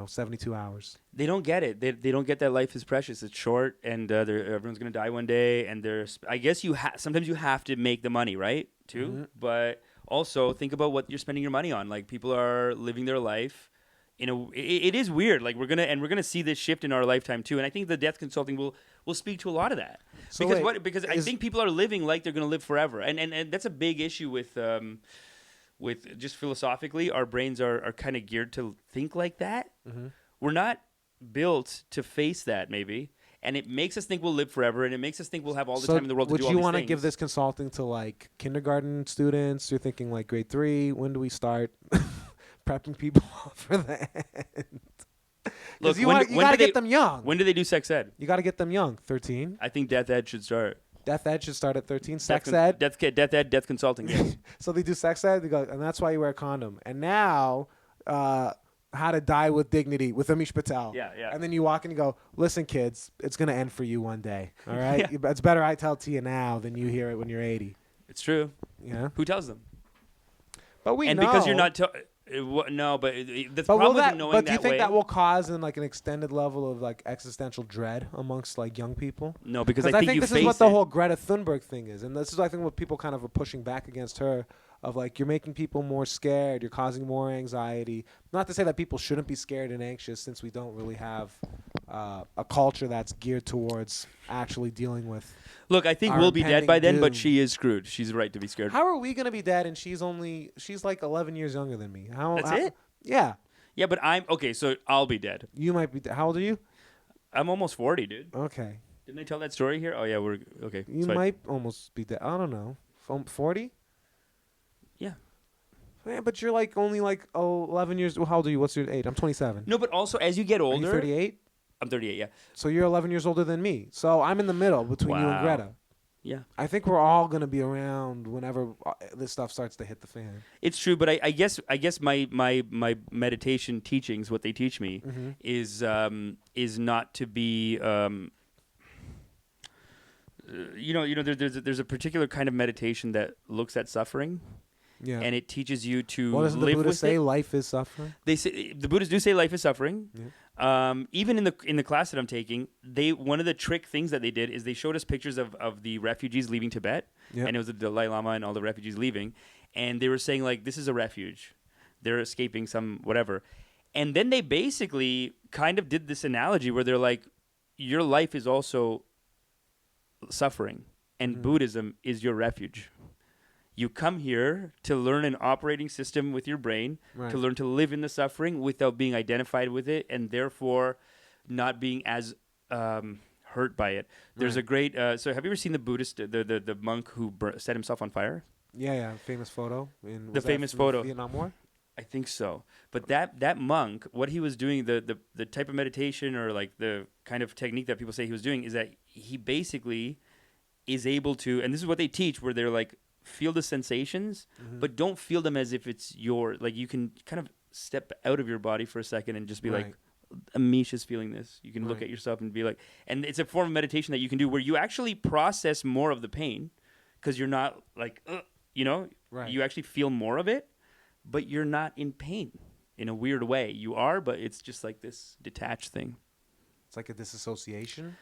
72 hours. They don't get it. They don't get that life is precious. It's short, and everyone's gonna die one day. And I guess sometimes you have to make the money, right? Too, Mm-hmm. but also think about what you're spending your money on. Like people are living their life. It is weird. Like we're gonna see this shift in our lifetime too. And I think the death consulting will speak to a lot of that. So Because I think people are living like they're gonna live forever, and that's a big issue with just philosophically, our brains are kind of geared to think like that. Mm-hmm. We're not built to face that, maybe. And it makes us think we'll live forever, and it makes us think we'll have all the time in the world to do all Would you these want to things. give this consulting to like kindergarten students? You're thinking like grade 3. When do we start prepping people for the end? Look, you got to get them young. When do they do sex ed? You got to get them young. 13. I think death ed should start. Death ed should start at 13. Sex ed. Death ed, death consulting, yes. So they do sex ed, and that's why you wear a condom. And now, How to Die with Dignity with Amish Patel. Yeah, yeah. And then you walk in and go, listen, kids, it's going to end for you one day. All right? It's better I tell it to you now than you hear it when you're 80. It's true. Yeah. Who tells them? But we and know. because you're not... no, but the problem with knowing But do you think way, that will cause like an extended level of like existential dread amongst like young people? No, because I think you this face is what the it. whole Greta Thunberg thing is, and this is I think what people kind of are pushing back against her. Of like you're making people more scared, you're causing more anxiety. Not to say that people shouldn't be scared and anxious, since we don't really have a culture that's geared towards actually dealing with. Look, I think our we'll be dead by then, but doom. she is screwed. She's right to be scared. How are we gonna be dead and she's like 11 years younger than me? That's it? Yeah. Yeah, but I'm... Okay, so I'll be dead. You might be. How old are you? I'm almost 40, dude. Okay. Didn't I tell that story here? Oh, yeah, we're... Okay. You it's fine. might almost be dead. I don't know. 40? Yeah. Yeah, but you're like only like 11 years. How old are you? What's your age? I'm 27. No, but also as you get Are older... you 38? I'm 38, yeah. So you're 11 years older than me. So I'm in the middle between you and Wow. Greta. Yeah. I think we're all gonna be around whenever this stuff starts to hit the fan. It's true, but I guess my meditation teachings, what they teach me, is not to be there's a particular kind of meditation that looks at suffering, Yeah. and it teaches you to What does the live Buddha with say? it. Life is suffering. They say the Buddhists do say life is suffering. Yeah. Even in the class that I'm taking, one of the trick things that they did is they showed us pictures of the refugees leaving Tibet, Yeah. and it was the Dalai Lama and all the refugees leaving, and they were saying like, this is a refuge, they're escaping some whatever, and then they basically kind of did this analogy where they're like, your life is also suffering, and Buddhism is your refuge. You come here to learn an operating system with your brain, Right. to learn to live in the suffering without being identified with it, and therefore not being as hurt by it. There's a great... so have you ever seen the Buddhist, the monk who set himself on fire? Yeah. Famous photo. The famous photo. Vietnam War. I think so. But that monk, what he was doing, the type of meditation or like the kind of technique that people say he was doing is that he basically is able to... And this is what they teach, where they're like, feel the sensations, but don't feel them as if it's your, like you can kind of step out of your body for a second and just be like, Amish is feeling this. You can look at yourself and be like, and it's a form of meditation that you can do where you actually process more of the pain because you're not like, you actually feel more of it, but you're not in pain in a weird way. You are, but it's just like this detached thing. It's like a disassociation.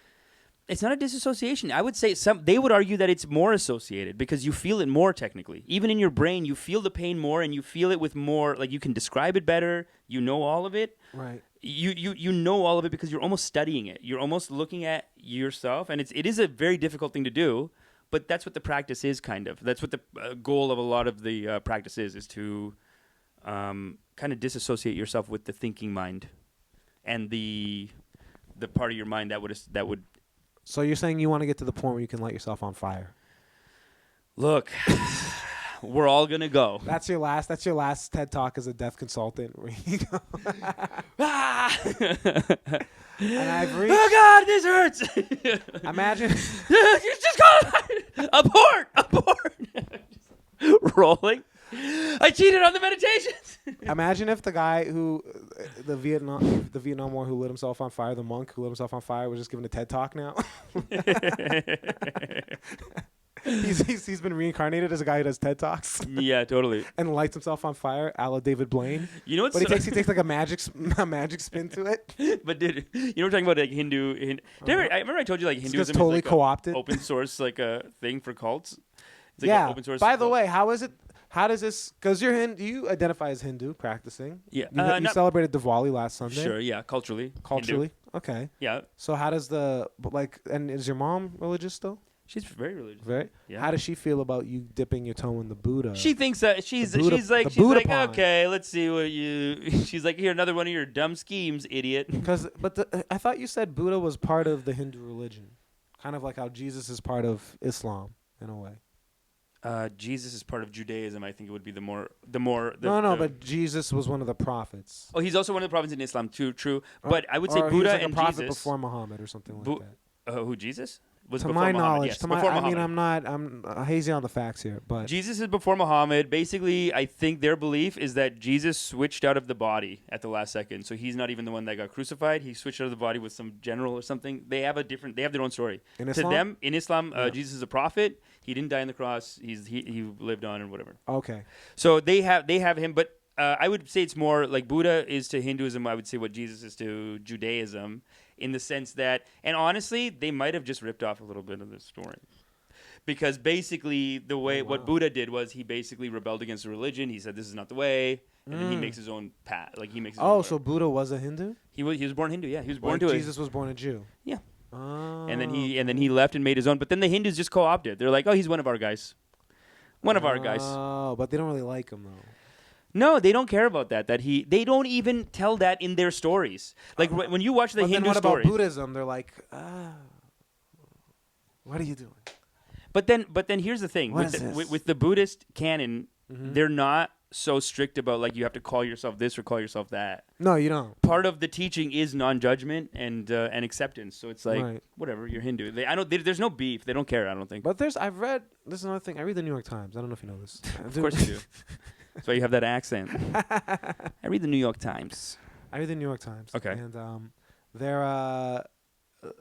It's not a disassociation. I would say they would argue that it's more associated because you feel it more technically. Even in your brain, you feel the pain more and you feel it with more, like you can describe it better. You know all of it. Right. You know all of it because you're almost studying it. You're almost looking at yourself, and it is a very difficult thing to do, but that's what the practice is kind of. That's what the goal of a lot of the practice is to kind of disassociate yourself with the thinking mind and the part of your mind that would So you're saying you want to get to the point where you can light yourself on fire? Look, we're all gonna go. That's your last TED Talk as a death consultant. Where you go, and I've reached. Oh God, this hurts. Imagine. You just got abort. Just rolling. I cheated on the meditations. Imagine if the guy who the Vietnam War who lit himself on fire, the monk who lit himself on fire, was just giving a TED Talk now. He's been reincarnated as a guy who does TED Talks. Yeah, totally. And lights himself on fire, a la David Blaine. You know what's But he takes like a magic spin to it. But dude, you know we're talking about like Hindu. I remember I told you like Hinduism just totally is like co-opted. open source like a thing for cults. It's like Yeah. an open source. By the way, how is it? How does this? Because you're Hindu, you identify as Hindu, practicing. Yeah. You Not- celebrated Diwali last Sunday. Sure. Yeah. Culturally. Culturally. Hindu. Okay. Yeah. So how does and is your mom religious still? She's very religious. Very. Yeah. How does she feel about you dipping your toe in the Buddha? She thinks that she's Buddha- like the Buddha pond. okay, let's see what you. She's like, here, another one of your dumb schemes, idiot. I thought you said Buddha was part of the Hindu religion, kind of like how Jesus is part of Islam in a way. Jesus is part of Judaism. I think it would be But Jesus was one of the prophets. Oh, he's also one of the prophets in Islam too. True, but I would say Or he Buddha was like and a prophet Jesus before Muhammad or something like that. Who Jesus? was To before my Muhammad. knowledge, Yes, to my, before I mean, Muhammad. I'm hazy on the facts here, but Jesus is before Muhammad. Basically, I think their belief is that Jesus switched out of the body at the last second. So he's not even the one that got crucified. He switched out of the body with some general or something. They have their own story. In To Islam? them, in Islam, Yeah. Jesus is a prophet. He didn't die on the cross. He lived on and whatever. okay. So they have him, but I would say it's more like Buddha is to Hinduism. I would say what Jesus is to Judaism, in the sense that, and honestly, they might have just ripped off a little bit of this story. Because basically, what Buddha did was he basically rebelled against the religion. He said, "This is not the way," and then he makes his own path. Like he makes. His own So Buddha was a Hindu? he was born Hindu. Yeah, he was born Like to Jesus was born a Jew. Yeah, Oh. and then he left and made his own. But then the Hindus just co-opted. They're like, "Oh, he's one of our guys." One of our guys. Oh, but they don't really like him though. No, they don't care about that. They don't even tell that in their stories. Like when you watch the But then Hindu what about stories. Buddhism? They're like, what are you doing? But then here's the thing. What With is this? with the Buddhist canon, Mm-hmm. they're not so strict about like you have to call yourself this or call yourself that. No, you don't. Part of the teaching is non-judgment and acceptance. So it's like Right. whatever, you're Hindu. There's no beef. They don't care. I don't think. But I've read. This is another thing. I read the New York Times. I don't know if you know this. Of course you do. That's why you have that accent. I read the New York Times. I read the New York Times. Okay. And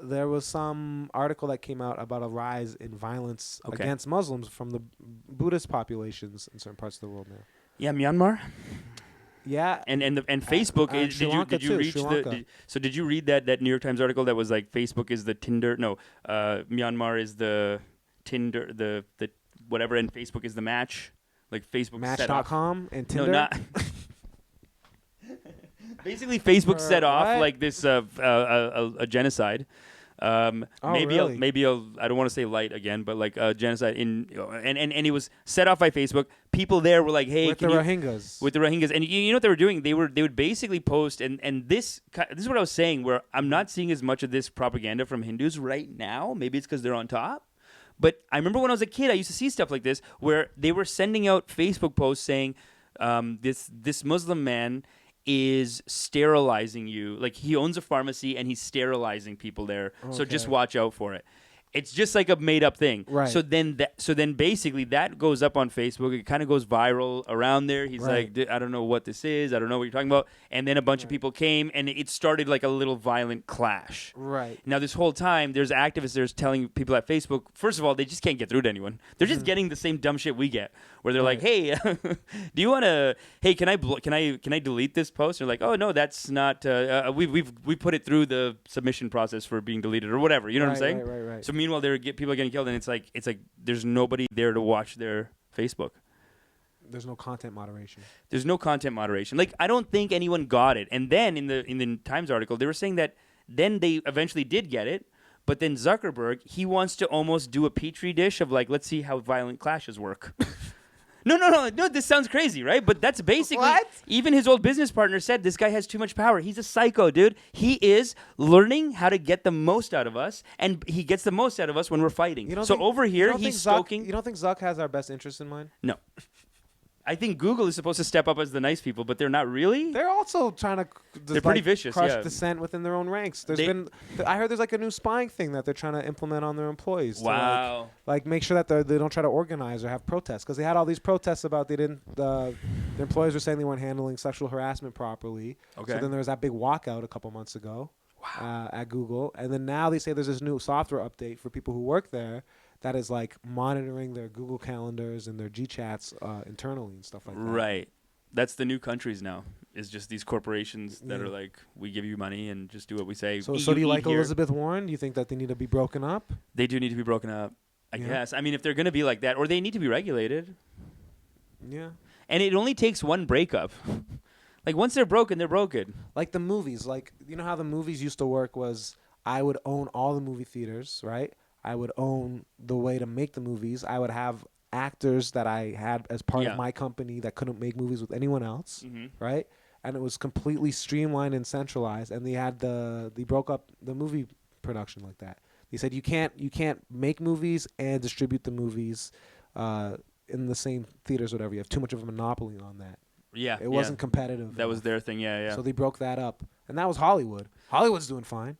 there was some article that came out about a rise in violence against Muslims from the Buddhist populations in certain parts of the world now. Yeah, Myanmar. Yeah. And Facebook. Sri Lanka too, Sri Lanka. Did you read that New York Times article that was like Facebook is the Tinder? No, Myanmar is the Tinder. The whatever, and Facebook is the match. Like Facebook set off. Match.com and Tinder. No, not. Basically, Facebook set off what? like this a genocide. Maybe really? I don't want to say light again, but like a genocide and it was set off by Facebook. People there were like, "Hey, with the Rohingyas." With the Rohingyas, and you know what they were doing? They would basically post, and this is what I was saying. Where I'm not seeing as much of this propaganda from Hindus right now. Maybe it's because they're on top. But I remember when I was a kid, I used to see stuff like this where they were sending out Facebook posts saying, "This Muslim man is sterilizing you. Like he owns a pharmacy and he's sterilizing people there. So just watch out for it." It's just like a made up thing. Right. So then basically that goes up on Facebook. It kind of goes viral around there. He's like, "I don't know what this is. I don't know what you're talking about." And then a bunch of people came and it started like a little violent clash. Right. Now this whole time there's activists there's telling people at Facebook, first of all, they just can't get through to anyone. They're just getting the same dumb shit we get. Where they're like, "Hey, do you want to can I delete this post?" And they're like, "Oh no, that's not we put it through the submission process for being deleted or whatever." You know what I'm saying? Right. So meanwhile, people are getting killed, and it's like there's nobody there to watch their Facebook. There's no content moderation. There's no content moderation. Like I don't think anyone got it. And then in the Times article, they were saying that then they eventually did get it, but then Zuckerberg he wants to almost do a petri dish of like let's see how violent clashes work. No. This sounds crazy, right? But that's basically What? Even his old business partner said this guy has too much power. He's a psycho, dude. He is learning how to get the most out of us, and he gets the most out of us when we're fighting. Over here, he's stoking. You don't think Zuck has our best interest in mind? No. I think Google is supposed to step up as the nice people, but they're not really. They're also trying to. They're pretty vicious, crush yeah. dissent within their own ranks. I heard there's like a new spying thing that they're trying to implement on their employees. Wow. To like make sure that they don't try to organize or have protests because they had all these protests about their employees were saying they weren't handling sexual harassment properly. Okay. So then there was that big walkout a couple months ago. Wow. At Google, and then now they say there's this new software update for people who work there. That is like monitoring their Google calendars and their Gchats internally and stuff like that. Right. That's the new countries now. Is just these corporations that are like, we give you money and just do what we say. So do you like Elizabeth Warren? Do you think that they need to be broken up? They do need to be broken up, I guess. I mean, if they're going to be like that, or they need to be regulated. Yeah. And it only takes one breakup. Like once they're broken, they're broken. Like the movies. Like, you know how the movies used to work was I would own all the movie theaters, right? I would own the way to make the movies. I would have actors that I had as part of my company that couldn't make movies with anyone else, right? And it was completely streamlined and centralized. And they broke up the movie production like that. They said you can't make movies and distribute the movies in the same theaters, or whatever. You have too much of a monopoly on that. Yeah, it wasn't competitive. That was their thing. Yeah. So they broke that up, and that was Hollywood. Hollywood's doing fine.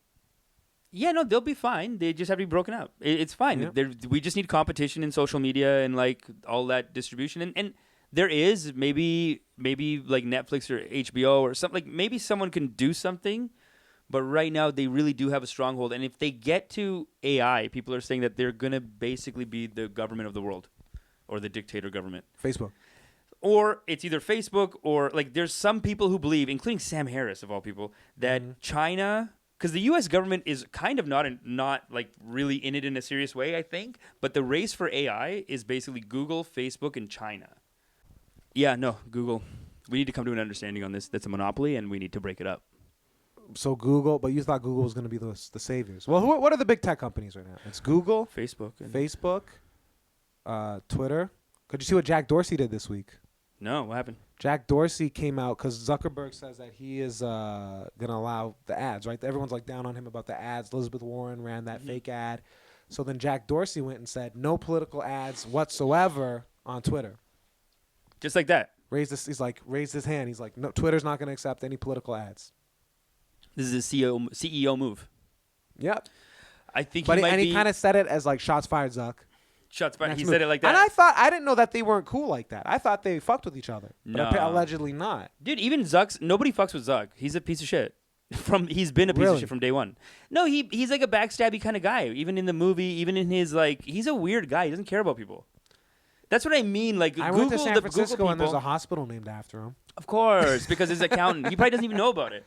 Yeah, no, they'll be fine. They just have to be broken up. It's fine. Yeah. We just need competition in social media and like all that distribution. And there is maybe like Netflix or HBO or something. Like maybe someone can do something, but right now they really do have a stronghold. And if they get to AI, people are saying that they're gonna basically be the government of the world, or the dictator government. Facebook. Or it's either Facebook or like there's some people who believe, including Sam Harris of all people, that China. Because the U.S. government is kind of not like really in it in a serious way, I think. But the race for AI is basically Google, Facebook, and China. Yeah, no, Google. We need to come to an understanding on this. That's a monopoly, and we need to break it up. So Google, but you thought Google was going to be the saviors. Well, what are the big tech companies right now? It's Google, Facebook, Twitter. Could you see what Jack Dorsey did this week? No, what happened? Jack Dorsey came out because Zuckerberg says that he is going to allow the ads, right? Everyone's like down on him about the ads. Elizabeth Warren ran that fake ad. So then Jack Dorsey went and said no political ads whatsoever on Twitter. Just like that. Raised his hand. He's like, no, Twitter's not going to accept any political ads. This is a CEO move. Yep. I think he kind of said it as like shots fired, Zuck. Shots fired. He move. said it like that. And I didn't know that they weren't cool like that. I thought they fucked with each other. But allegedly not. Dude, even Zuck's, nobody fucks with Zuck. He's a piece of shit. He's been a piece of shit from day one. No, he's like a backstabby kind of guy. Even in the movie, even in his like, he's a weird guy. He doesn't care about people. That's what I mean. Like, I Google, went to San Francisco Google and there's people, a hospital named after him. Of course, because his accountant, he probably doesn't even know about it.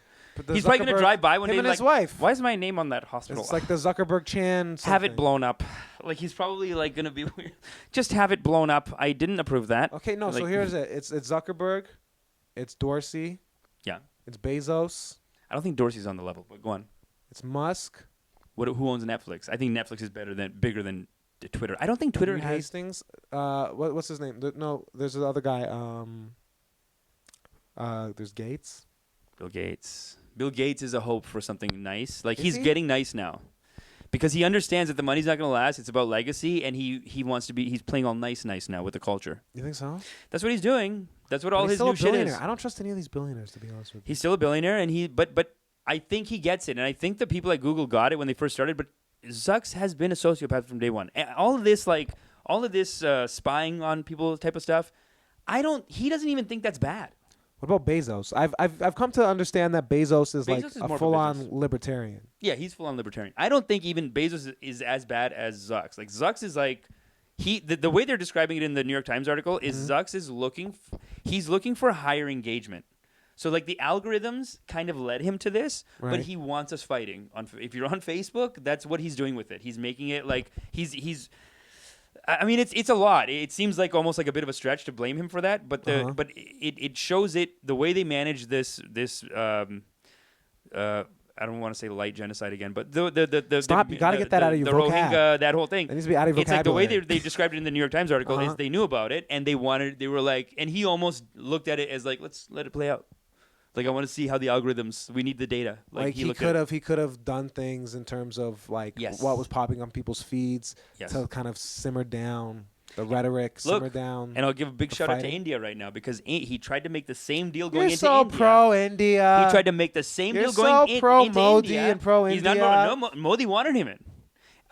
He's probably going to drive by one day and like, his wife. Why is my name on that hospital? It's like the Zuckerberg Chan something. Have it blown up. Like, he's probably like going to be weird. Just have it blown up. I didn't approve that. Okay, no, so here's it. It's Zuckerberg. It's Dorsey. Yeah. It's Bezos. I don't think Dorsey's on the level, but go on. It's Musk. Who owns Netflix? I think Netflix is bigger than Twitter. I don't think Twitter Reed has... Hastings. What's his name? There's the other guy. There's Gates. Bill Gates. Bill Gates is a hope for something nice. Like, he's he? getting nice now. Because he understands that the money's not going to last. It's about legacy, and he wants to be... He's playing all nice now with the culture. You think so? That's what he's doing. That's what all his still new a shit billionaire. is. I don't trust any of these billionaires, to be honest with you. He's still a billionaire, and but I think he gets it. And I think the people at Google got it when they first started, but Zucks has been a sociopath from day one. And all of this spying on people type of stuff, he doesn't even think that's bad. What about Bezos? I've come to understand that Bezos is like more a full-on libertarian. Yeah, he's full-on libertarian. I don't think even Bezos is as bad as Zucks. Like, Zucks is like... The way they're describing it in the New York Times article is Zucks is he's looking for higher engagement. So like the algorithms kind of led him to this, but he wants us fighting. If you're on Facebook, that's what he's doing with it. He's making it like he's. I mean, it's a lot. It seems like almost like a bit of a stretch to blame him for that, but but it shows it the way they manage this. I don't want to say light genocide again, but the Stop! You got to get that out of your vocab. Rohingya, that whole thing. It needs to be out of your vocabulary. It's like the way they described it in the New York Times article is they knew about it and they were like, and he almost looked at it as like, let's let it play out. Like, I want to see how the algorithms. We need the data. Like he could have done things in terms of like what was popping on people's feeds to kind of simmer down. The rhetoric, simmer down. And I'll give a big shout out to India right now because he tried to make the same deal going You're into so India. pro-India. He tried to make the same deal so going into pro-Modi India. and pro-India. He's not, Modi wanted him in.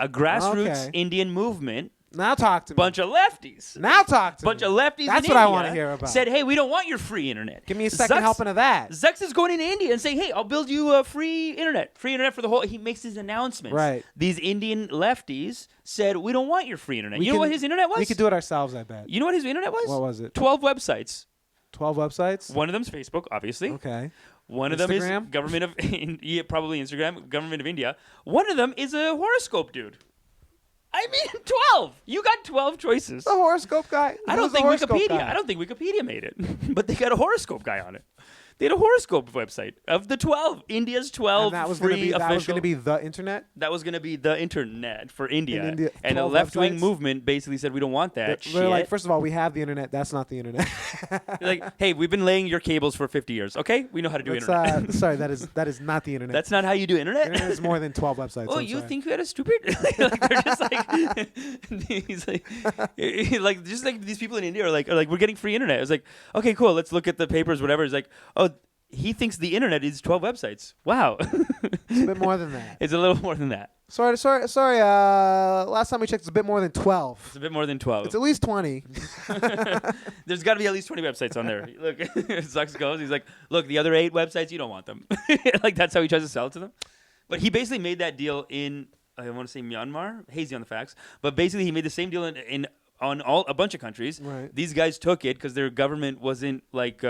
A grassroots Indian movement. Now talk to me. Bunch of lefties. Now talk to me. Bunch of lefties That's in what India I want to hear about. Said, hey, we don't want your free internet. Give me a second helping of that. Zucks is going into India and saying, hey, I'll build you a free internet. Free internet for the whole... He makes his announcements. Right. These Indian lefties said, we don't want your free internet. You know what his internet was? We could do it ourselves, I bet. You know what his internet was? What was it? 12 websites. 12 websites? One of them's Facebook, obviously. Okay. One of them is government of... probably Instagram, government of India. One of them is a horoscope dude. I mean, 12. You got 12 choices. The horoscope guy. I don't think Wikipedia made it, but they got a horoscope guy on it. They had a horoscope website of the 12. India's 12 and that was free official. That was going to be the internet? That was going to be the internet for India. India, and a left-wing movement basically said, we don't want that shit. They're like, first of all, we have the internet. That's not the internet. Like, hey, we've been laying your cables for 50 years. Okay? We know how to do internet. Sorry, that is not the internet. That's not how you do internet? Internet is more than 12 websites. Oh, you think we had a stupid? Like, they're just like, he's like, just like these people in India are like, we're getting free internet. It's like, okay, cool. Let's look at the papers, whatever. It's like, oh, he thinks the internet is 12 websites. Wow. It's a bit more than that. It's a little more than that. Sorry. Last time we checked, it's a bit more than 12. It's a bit more than 12. It's at least 20. There's got to be at least 20 websites on there. Look, Zucks goes. He's like, look, the other 8 websites, you don't want them. Like, that's how he tries to sell it to them. But he basically made that deal in, I want to say Myanmar, hazy on the facts. But basically, he made the same deal in on a bunch of countries. Right. These guys took it because their government wasn't like.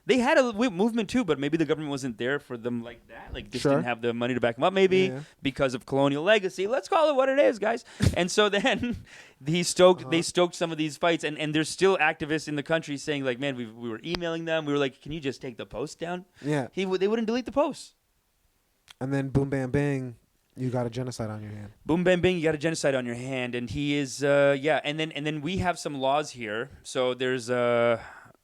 They had a movement too, but maybe the government wasn't there for them like that. Like, just didn't have the money to back them up, maybe because of colonial legacy. Let's call it what it is, guys. And so then they stoked some of these fights, and there's still activists in the country saying, like, man, we were emailing them. We were like, can you just take the post down? Yeah. They wouldn't delete the posts. And then boom, bam, bang, you got a genocide on your hand. Boom, bam, bing, you got a genocide on your hand. And he is, and then we have some laws here. So there's,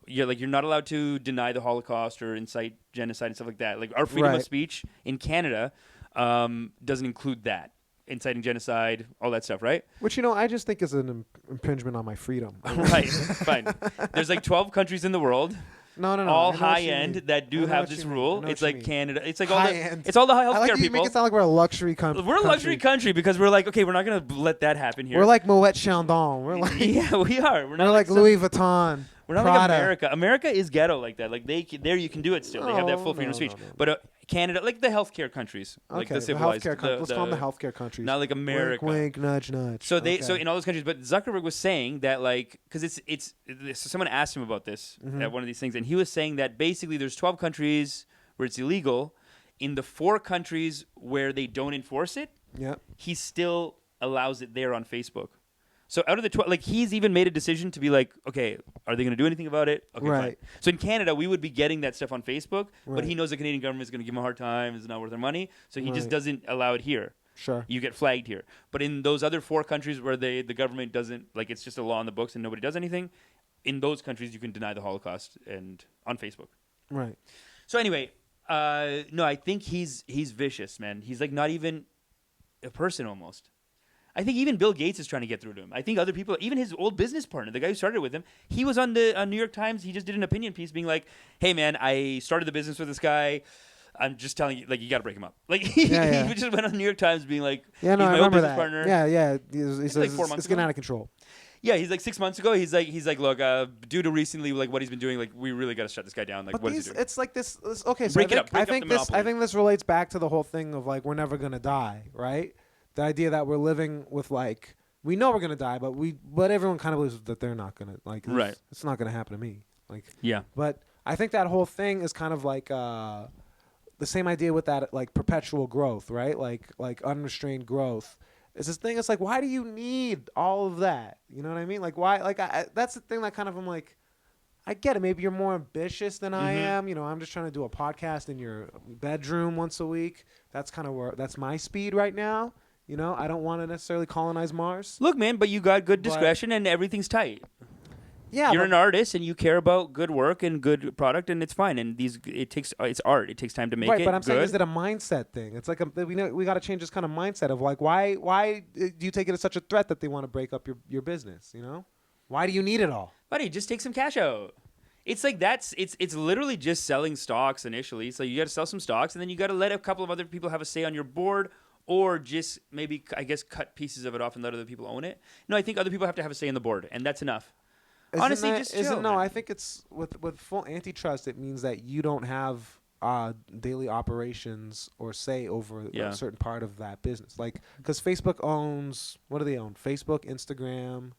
you're not allowed to deny the Holocaust or incite genocide and stuff like that. Like, our freedom of speech in Canada doesn't include that. Inciting genocide, all that stuff, right? Which, I just think is an impingement on my freedom. Right, fine. There's like 12 countries in the world. No. All high end that do have this rule. It's like Canada. It's like all high the end. It's all the healthcare I like people. you make it sound like we're a luxury country. We're a luxury country because we're like, okay, we're not gonna let that happen here. We're like Moet Chandon. We're like yeah, we are. We're like Louis Vuitton. We're not Prada. like America. America is ghetto like that. Like there you can do it still. They have that full freedom of speech. No. But Canada, like the healthcare countries, like the civilized. Let's call them the healthcare countries. Not like America. Wink, wink, nudge, nudge. So so in all those countries, but Zuckerberg was saying that, like, because someone asked him about this at one of these things, and he was saying that basically there's 12 countries where it's illegal. In the 4 countries where they don't enforce it, he still allows it there on Facebook. So out of the 12, like, he's even made a decision to be like, okay, are they going to do anything about it? Okay, fine. So in Canada, we would be getting that stuff on Facebook, but he knows the Canadian government is going to give him a hard time. It's not worth their money. So he just doesn't allow it here. Sure. You get flagged here. But in those other 4 countries where the government doesn't, like, it's just a law on the books and nobody does anything, in those countries you can deny the Holocaust and on Facebook. Right. So anyway, no, I think he's vicious, man. He's like not even a person almost. I think even Bill Gates is trying to get through to him. I think other people, even his old business partner, the guy who started with him, he was on the New York Times. He just did an opinion piece being like, hey, man, I started the business with this guy. I'm just telling you, like, you got to break him up. Like, he just went on the New York Times being like, yeah, no, he's my I old remember business that. partner. Yeah. He says like 4 months it's getting ago. out of control. Yeah, he's like 6 months ago. He's like, look, due to recently, like, what he's been doing, like, we really got to shut this guy down. Like, But what is he doing? it's like this. Okay, so Break it up. Break I up the think monopoly. this relates back to the whole thing of, like, we're never gonna die, right? The idea that we're living with, like, we know we're gonna die, but everyone kind of believes that they're not gonna, like, it's not gonna happen to me, like. Yeah. But I think that whole thing is kind of like the same idea with that, like, perpetual growth, right? Like unrestrained growth. It's this thing. It's like, why do you need all of that? You know what I mean? Like, why? Like, that's the thing that kind of, I'm like, I get it. Maybe you're more ambitious than I am. I'm just trying to do a podcast in your bedroom once a week. That's kind of that's my speed right now. I don't want to necessarily colonize Mars. Look, man, but you got good discretion and everything's tight. Yeah, you're an artist and you care about good work and good product, and it's fine. And it's art. It takes time to make it. Right, but I'm saying, good. is it a mindset thing? It's like we got to change this kind of mindset of, like, why do you take it as such a threat that they want to break up your business? Why do you need it all? Buddy, just take some cash out. It's like it's literally just selling stocks initially. So you got to sell some stocks, and then you got to let a couple of other people have a say on your board. Or just maybe, I guess, cut pieces of it off and let other people own it. No, I think other people have to have a say in the board, and that's enough. Honestly, just chill. No, I think it's with full antitrust. It means that you don't have daily operations or say over a certain part of that business. Like, because Facebook owns, what do they own? Facebook, Instagram,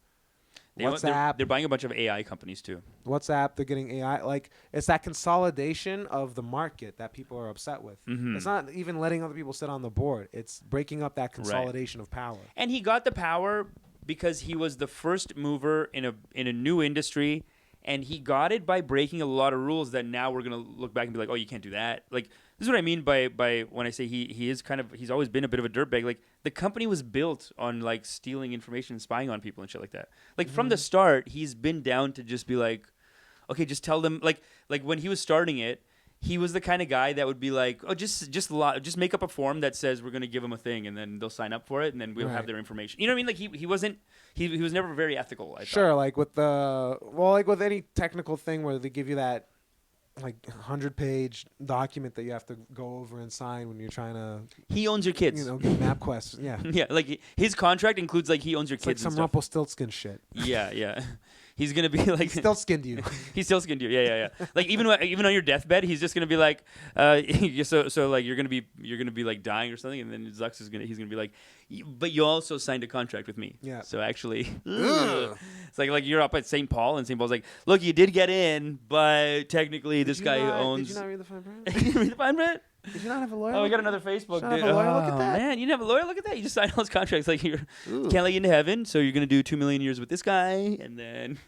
WhatsApp. They're buying a bunch of AI companies too. WhatsApp, they're getting AI. Like, it's that consolidation of the market that people are upset with. Mm-hmm. It's not even letting other people sit on the board. It's breaking up that consolidation of power. And he got the power because he was the first mover in a new industry, and he got it by breaking a lot of rules that now we're gonna look back and be like, oh, you can't do that. Like, this is what I mean by when I say he is he's always been a bit of a dirtbag. Like, the company was built on, like, stealing information and spying on people and shit like that. Like, from the start, he's been down to just be like, okay, just tell them, like when he was starting it, he was the kind of guy that would be like, oh, just make up a form that says we're gonna give them a thing, and then they'll sign up for it, and then we'll have their information. You know what I mean? Like, he was never very ethical. I thought. Sure, like with with any technical thing where they give you that like 100-page document that you have to go over and sign when you're trying to, He owns your kids. get map quests. Yeah. Yeah, like his contract includes like he owns your It's like kids some and stuff. Rumpelstiltskin shit. Yeah. He's gonna be like Still skinned you. He still skinned you. Yeah. Like even on your deathbed, he's just gonna be like, so like you're gonna be like dying or something, and then Zucks he's gonna be like, but you also signed a contract with me. Yeah. So actually, it's like you're up at St. Paul, and St. Paul's like, look, you did get in, but technically this guy owns. Did you not read the fine print? Did you read the fine print? Did you not have a lawyer? Oh, we got another Facebook. Should I Dude. have a lawyer look at Oh, that? Man, you didn't have a lawyer look at that. You just signed all his contracts. Like you can't let you into heaven, so you're gonna do 2 million years with this guy, and then.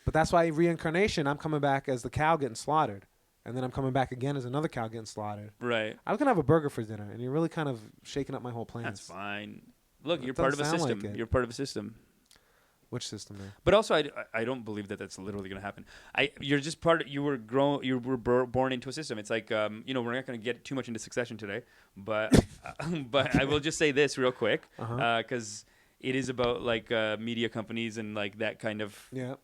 But that's why reincarnation, I'm coming back as the cow getting slaughtered. And then I'm coming back again as another cow getting slaughtered. Right. I was going to have a burger for dinner, and you're really kind of shaking up my whole plans. That's fine. Look, It you're part of a doesn't sound system. like it. You're part of a system. Which system, man? But also, I don't believe that that's literally going to happen. You're just part of, you were born into a system. It's like, we're not going to get too much into Succession today, but I will just say this real quick, because it is about like media companies and like that kind of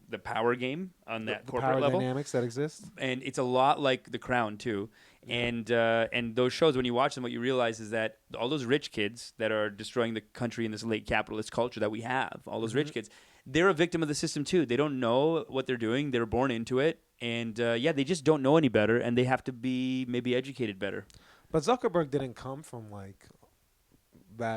the power game on that corporate power level. Dynamics that exist. And it's a lot like The Crown too. And those shows, when you watch them, what you realize is that all those rich kids that are destroying the country in this late capitalist culture that we have, all those rich kids, they're a victim of the system too. They don't know what they're doing. They're born into it. And they just don't know any better, and they have to be maybe educated better. But Zuckerberg didn't come from like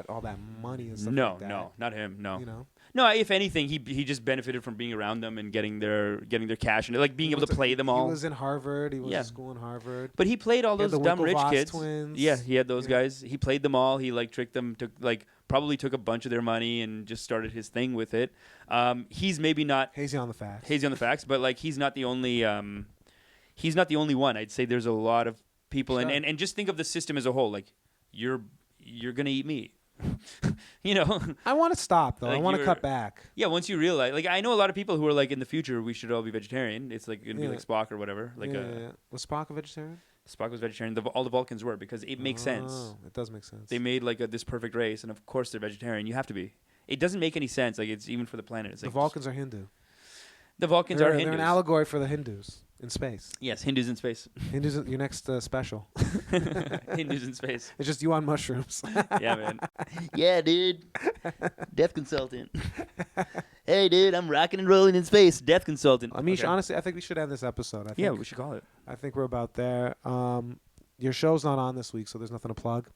all that money and stuff like that. No, not him. No. You know? No, if anything, he just benefited from being around them and getting their cash and like being able to play them all. He was in Harvard. He was in school in Harvard. But he played all those dumb rich kids. Twins. Yeah, he had those guys. He played them all. He like tricked them to like probably took a bunch of their money and just started his thing with it. He's maybe not hazy on the facts, but like he's not the only one. I'd say there's a lot of people, and just think of the system as a whole. Like you're gonna eat meat. I want to stop though. Like I want to cut back. Yeah, once you realize, like, I know a lot of people who are like, in the future we should all be vegetarian. It's like gonna be like Spock or whatever. Like, was Spock a vegetarian? Spock was vegetarian. All the Vulcans were, because it makes sense. It does make sense. They made like this perfect race, and of course they're vegetarian. You have to be. It doesn't make any sense. Like, it's even for the planet. It's the like Vulcans are Hindu. The Vulcans are Hindus. They're an allegory for the Hindus in space. Yes, Hindus in space. Hindus, your next special. Hindus in space. It's just you on mushrooms. Yeah, man. Yeah, dude. Death consultant. Hey, dude, I'm rocking and rolling in space. Death consultant. Amish, honestly, I think we should end this episode. Yeah, we should call it. I think we're about there. Your show's not on this week, so there's nothing to plug.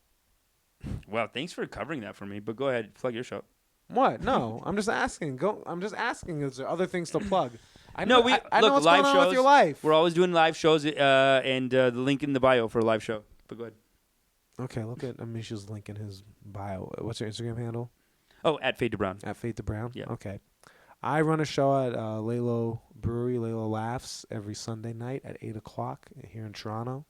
Well, thanks for covering that for me, but go ahead, plug your show. What? No, I'm just asking. I'm just asking. Is there other things to plug? I know look, live what's going on shows. with your life. We're always doing live shows, and the link in the bio for a live show. But go ahead. Okay, look at Amish's link in his bio. What's your Instagram handle? Oh, at Fade to Brown. At Fade to Brown? Yeah. Okay. I run a show at Lalo Brewery, Lalo Laughs, every Sunday night at 8 o'clock here in Toronto.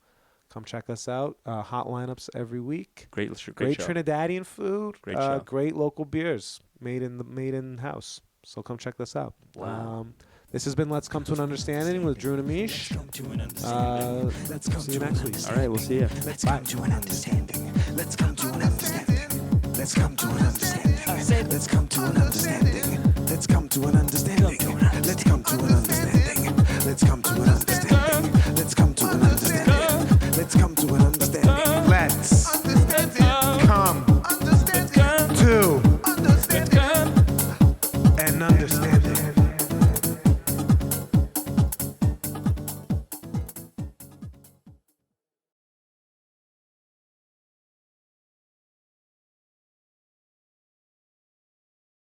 Come check us out. Hot lineups every week. Great show. Trinidadian food. Great show. Great local beers made in house. So come check this out. Wow. This has been Let's Come to an Understanding with Drew and Amish. See you next week. All right, we'll see you. Let's come to an understanding. Let's come to an understanding. Let's come to an understanding. I said, let's come to an understanding. Let's come to an understanding. Let's come